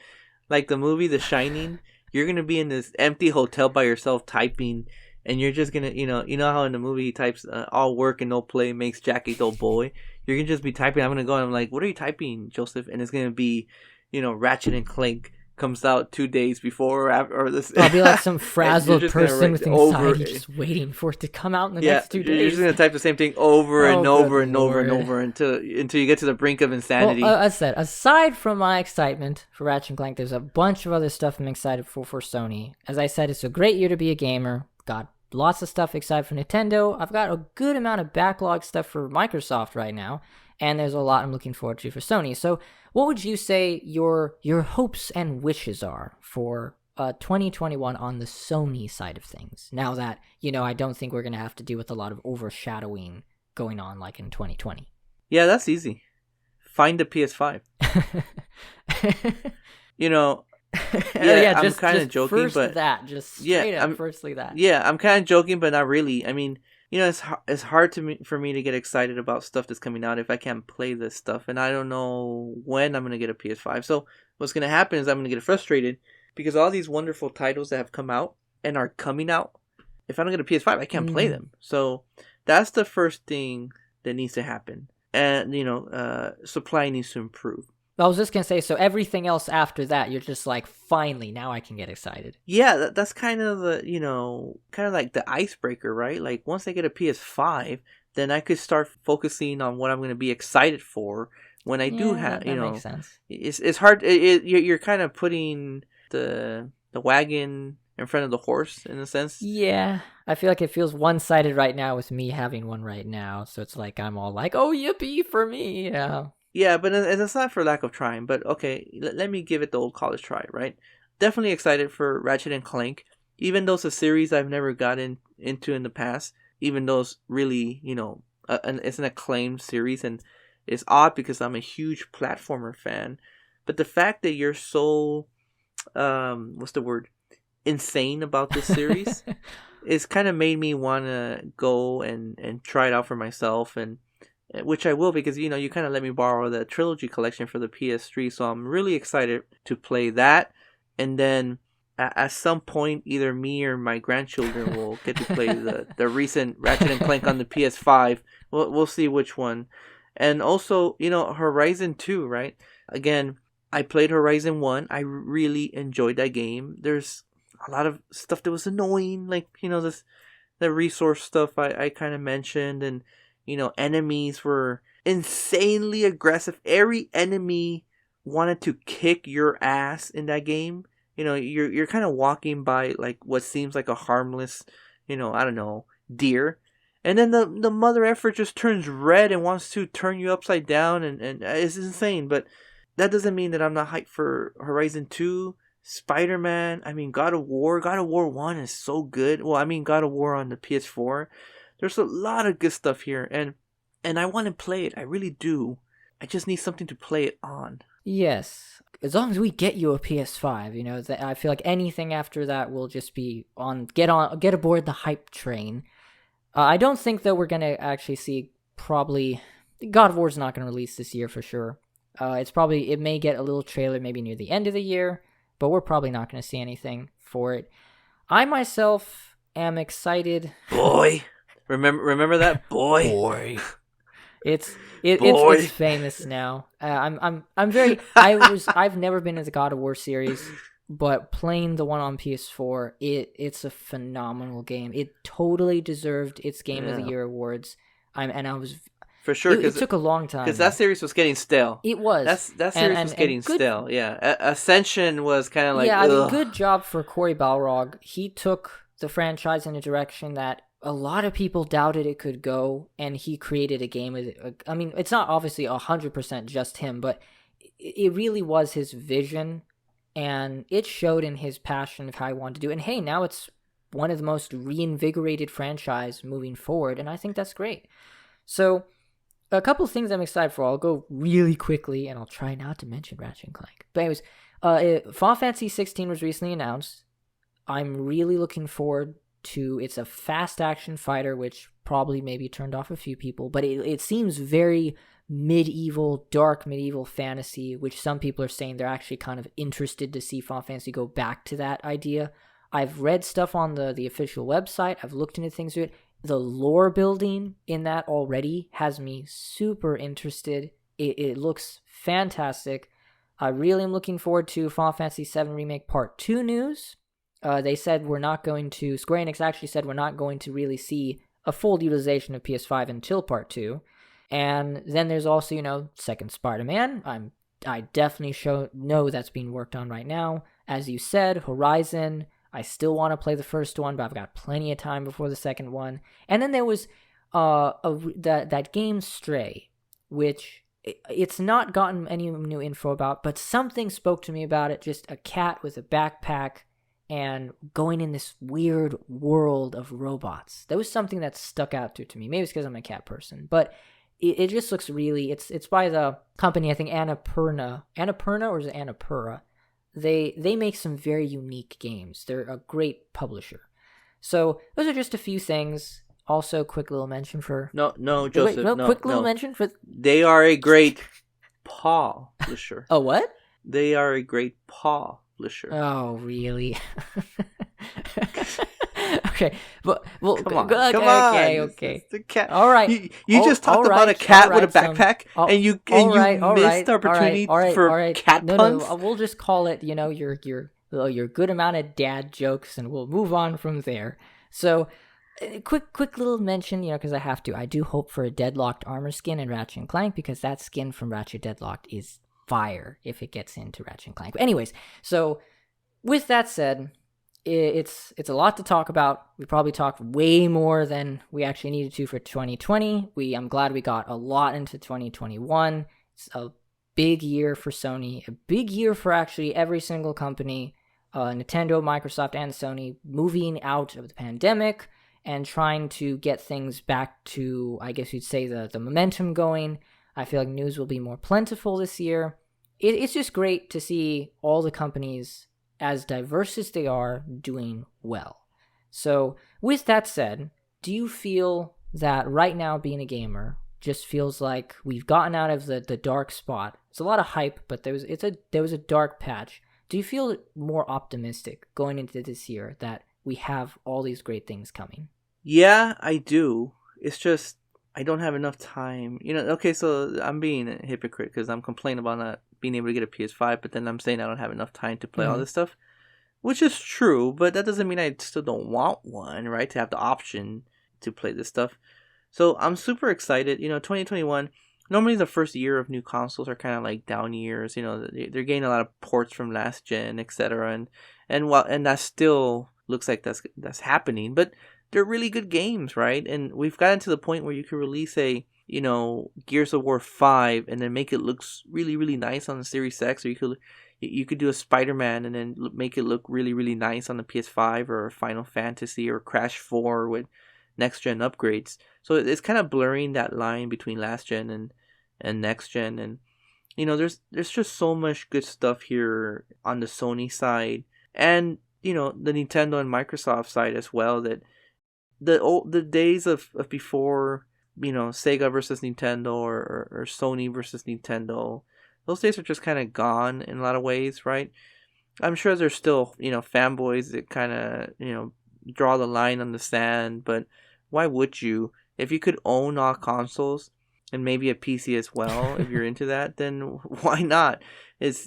Like the movie The Shining, you're gonna be in this empty hotel by yourself typing, and you're just gonna you know how in the movie he types all work and no play makes Jack a dull boy. You're gonna just be typing. I'm gonna go and I'm like, what are you typing, Joseph? And it's gonna be Ratchet and Clank comes out 2 days before or after, or this. I'll be like some frazzled person with anxiety just waiting for it to come out in the next 2 days. You're just going to type the same thing over and over and over and over until you get to the brink of insanity. Well, as I said, aside from my excitement for Ratchet and Clank, there's a bunch of other stuff I'm excited for Sony. As I said, it's a great year to be a gamer. Got lots of stuff excited for Nintendo. I've got a good amount of backlog stuff for Microsoft right now. And there's a lot I'm looking forward to for Sony. So what would you say your hopes and wishes are for 2021 on the Sony side of things? Now that, I don't think we're going to have to deal with a lot of overshadowing going on like in 2020. Yeah, that's easy. Find a PS5. I'm kind of joking, first but that, just straight up, firstly that. Yeah, I'm kind of joking, but not really. I mean, it's hard for me to get excited about stuff that's coming out if I can't play this stuff, and I don't know when I'm going to get a PS5. So what's going to happen is I'm going to get frustrated because all these wonderful titles that have come out and are coming out, if I don't get a PS5, I can't play them. So that's the first thing that needs to happen. And, supply needs to improve. I was just going to say, so everything else after that, you're just like, finally, now I can get excited. Yeah, that's kind of the, kind of like the icebreaker, right? Like, once I get a PS5, then I could start focusing on what I'm going to be excited for when I do have, that makes sense. It's hard. You're kind of putting the wagon in front of the horse, in a sense. Yeah, I feel like it feels one-sided right now with me having one right now. So it's like, I'm all like, oh, yippee for me, yeah. Yeah, but it's not for lack of trying. But okay, let me give it the old college try, right? Definitely excited for Ratchet and Clank, even though it's a series I've never gotten into in the past. Even though it's really, it's an acclaimed series, and it's odd because I'm a huge platformer fan. But the fact that you're so, what's the word, insane about this series, is kind of made me want to go and try it out for myself, and which I will, because you kind of let me borrow the trilogy collection for the PS3, so I'm really excited to play that. And then at some point, either me or my grandchildren will get to play the recent Ratchet and Clank on the PS5. We'll see which one. And also, Horizon 2, right? Again, I played Horizon 1. I really enjoyed that game. There's a lot of stuff that was annoying, like the resource stuff I kind of mentioned, and enemies were insanely aggressive. Every enemy wanted to kick your ass in that game. You're kind of walking by like what seems like a harmless, I don't know, deer. And then the mother effer just turns red and wants to turn you upside down, and it's insane. But that doesn't mean that I'm not hyped for Horizon 2, Spider-Man. I mean, God of War 1 is so good. Well, I mean, God of War on the PS4. There's a lot of good stuff here, and I want to play it. I really do. I just need something to play it on. Yes. As long as we get you a PS5, I feel like anything after that will just be get aboard the hype train. I don't think, though, we're going to actually see probably... God of War's not going to release this year for sure. It may get a little trailer maybe near the end of the year, but we're probably not going to see anything for it. I myself am excited. Boy, remember that boy? Boy. It's famous now. I've never been in the God of War series, but playing the one on PS4, it's a phenomenal game. It totally deserved its Game of the Year awards. I was for sure. It took a long time because that series was getting stale. It was that series was getting stale. Yeah, Ascension was kind of like good job for Cory Balrog. He took the franchise in a direction that a lot of people doubted it could go, and he created a game with it. I mean, it's not obviously 100% just him, but it really was his vision, and it showed in his passion of how he wanted to do it. And hey, now it's one of the most reinvigorated franchise moving forward, and I think that's great. So, a couple of things I'm excited for. I'll go really quickly, and I'll try not to mention Ratchet and Clank. But anyways, Final Fantasy 16 was recently announced. I'm really looking forward to. It's a fast action fighter, which probably maybe turned off a few people, but it seems very dark medieval fantasy, which some people are saying they're actually kind of interested to see Final Fantasy go back to that idea. I've read stuff on the official website. I've looked into things to it. The lore building in that already has me super interested. It looks fantastic. I really am looking forward to Final Fantasy VII Remake Part 2 news. They said Square Enix actually said we're not going to really see a full utilization of PS5 until Part 2. And then there's also, second Spider-Man. I definitely know that's being worked on right now. As you said, Horizon. I still want to play the first one, but I've got plenty of time before the second one. And then there was that game Stray, which it's not gotten any new info about, but something spoke to me about it. Just a cat with a backpack and going in this weird world of robots. That was something that stuck out to me. Maybe it's because I'm a cat person, but it just looks really. It's by the company, I think, Annapurna, or is it Annapurna? They make some very unique games. They're a great publisher. So those are just a few things. Also, quick little mention for Joseph. Quick little mention for. They are a great publisher. Oh, what? They are a great publisher. Oh, really? Okay, but come on. Okay. The cat. All right. You just talked about a cat with a backpack, and you missed the opportunity for cat puns. No, we'll just call it, your good amount of dad jokes, and we'll move on from there. So, quick little mention, because I have to. I do hope for a deadlocked armor skin in Ratchet and Clank, because that skin from Ratchet Deadlocked is fire if it gets into Ratchet and Clank. But anyways, so with that said, it's a lot to talk about. We probably talked way more than we actually needed to for 2020. I'm glad we got a lot into 2021. It's a big year for Sony, a big year for actually every single company, Nintendo, Microsoft, and Sony, moving out of the pandemic and trying to get things back to, I guess you'd say, the momentum going. I feel like news will be more plentiful this year. It's just great to see all the companies, as diverse as they are, doing well. So, with that said, do you feel that right now being a gamer just feels like we've gotten out of the dark spot? It's a lot of hype, but there was a dark patch. Do you feel more optimistic going into this year that we have all these great things coming? Yeah, I do. It's just I don't have enough time. Okay, so I'm being a hypocrite because I'm complaining about not being able to get a PS5, but then I'm saying I don't have enough time to play all this stuff, which is true, but that doesn't mean I still don't want one, right? To have the option to play this stuff. So I'm super excited. 2021, normally the first year of new consoles are kind of like down years. They're getting a lot of ports from last gen, etc. And that still looks like that's happening, but they're really good games, right? And we've gotten to the point where you can release a Gears of War 5 and then make it look really, really nice on the Series X, or you could do a Spider-Man and then make it look really, really nice on the PS5, or Final Fantasy or Crash 4 with next gen upgrades. So it's kind of blurring that line between last gen and next gen, and there's just so much good stuff here on the Sony side, and the Nintendo and Microsoft side as well, that the days of before, Sega versus Nintendo or Sony versus Nintendo, those days are just kind of gone in a lot of ways, right? I'm sure there's still, fanboys that kind of, draw the line on the sand, but why would you? If you could own all consoles and maybe a PC as well, if you're into that, then why not?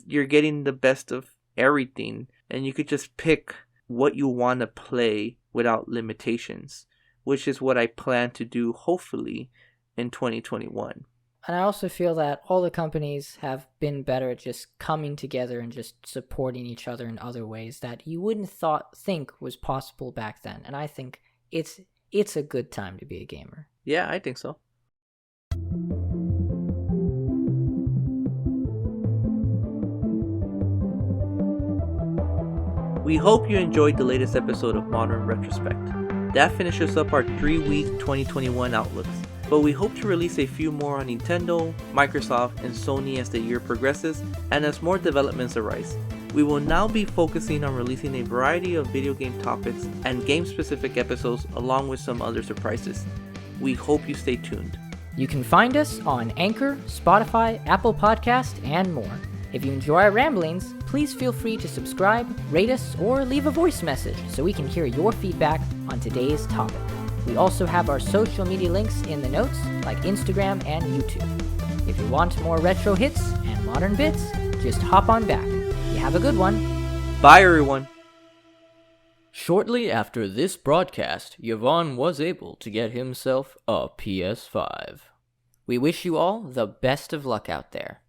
You're getting the best of everything, and you could just pick what you want to play without limitations, which is what I plan to do, hopefully, in 2021. And I also feel that all the companies have been better at just coming together and just supporting each other in other ways that you wouldn't think was possible back then. And I think it's a good time to be a gamer. Yeah, I think so. We hope you enjoyed the latest episode of Modern Retrospect. That finishes up our 3-week 2021 outlooks, but we hope to release a few more on Nintendo, Microsoft, and Sony as the year progresses and as more developments arise. We will now be focusing on releasing a variety of video game topics and game-specific episodes along with some other surprises. We hope you stay tuned. You can find us on Anchor, Spotify, Apple Podcast, and more. If you enjoy our ramblings, please feel free to subscribe, rate us, or leave a voice message so we can hear your feedback on today's topic. We also have our social media links in the notes, like Instagram and YouTube. If you want more retro hits and modern bits, just hop on back. You have a good one. Bye, everyone. Shortly after this broadcast, Yvonne was able to get himself a PS5. We wish you all the best of luck out there.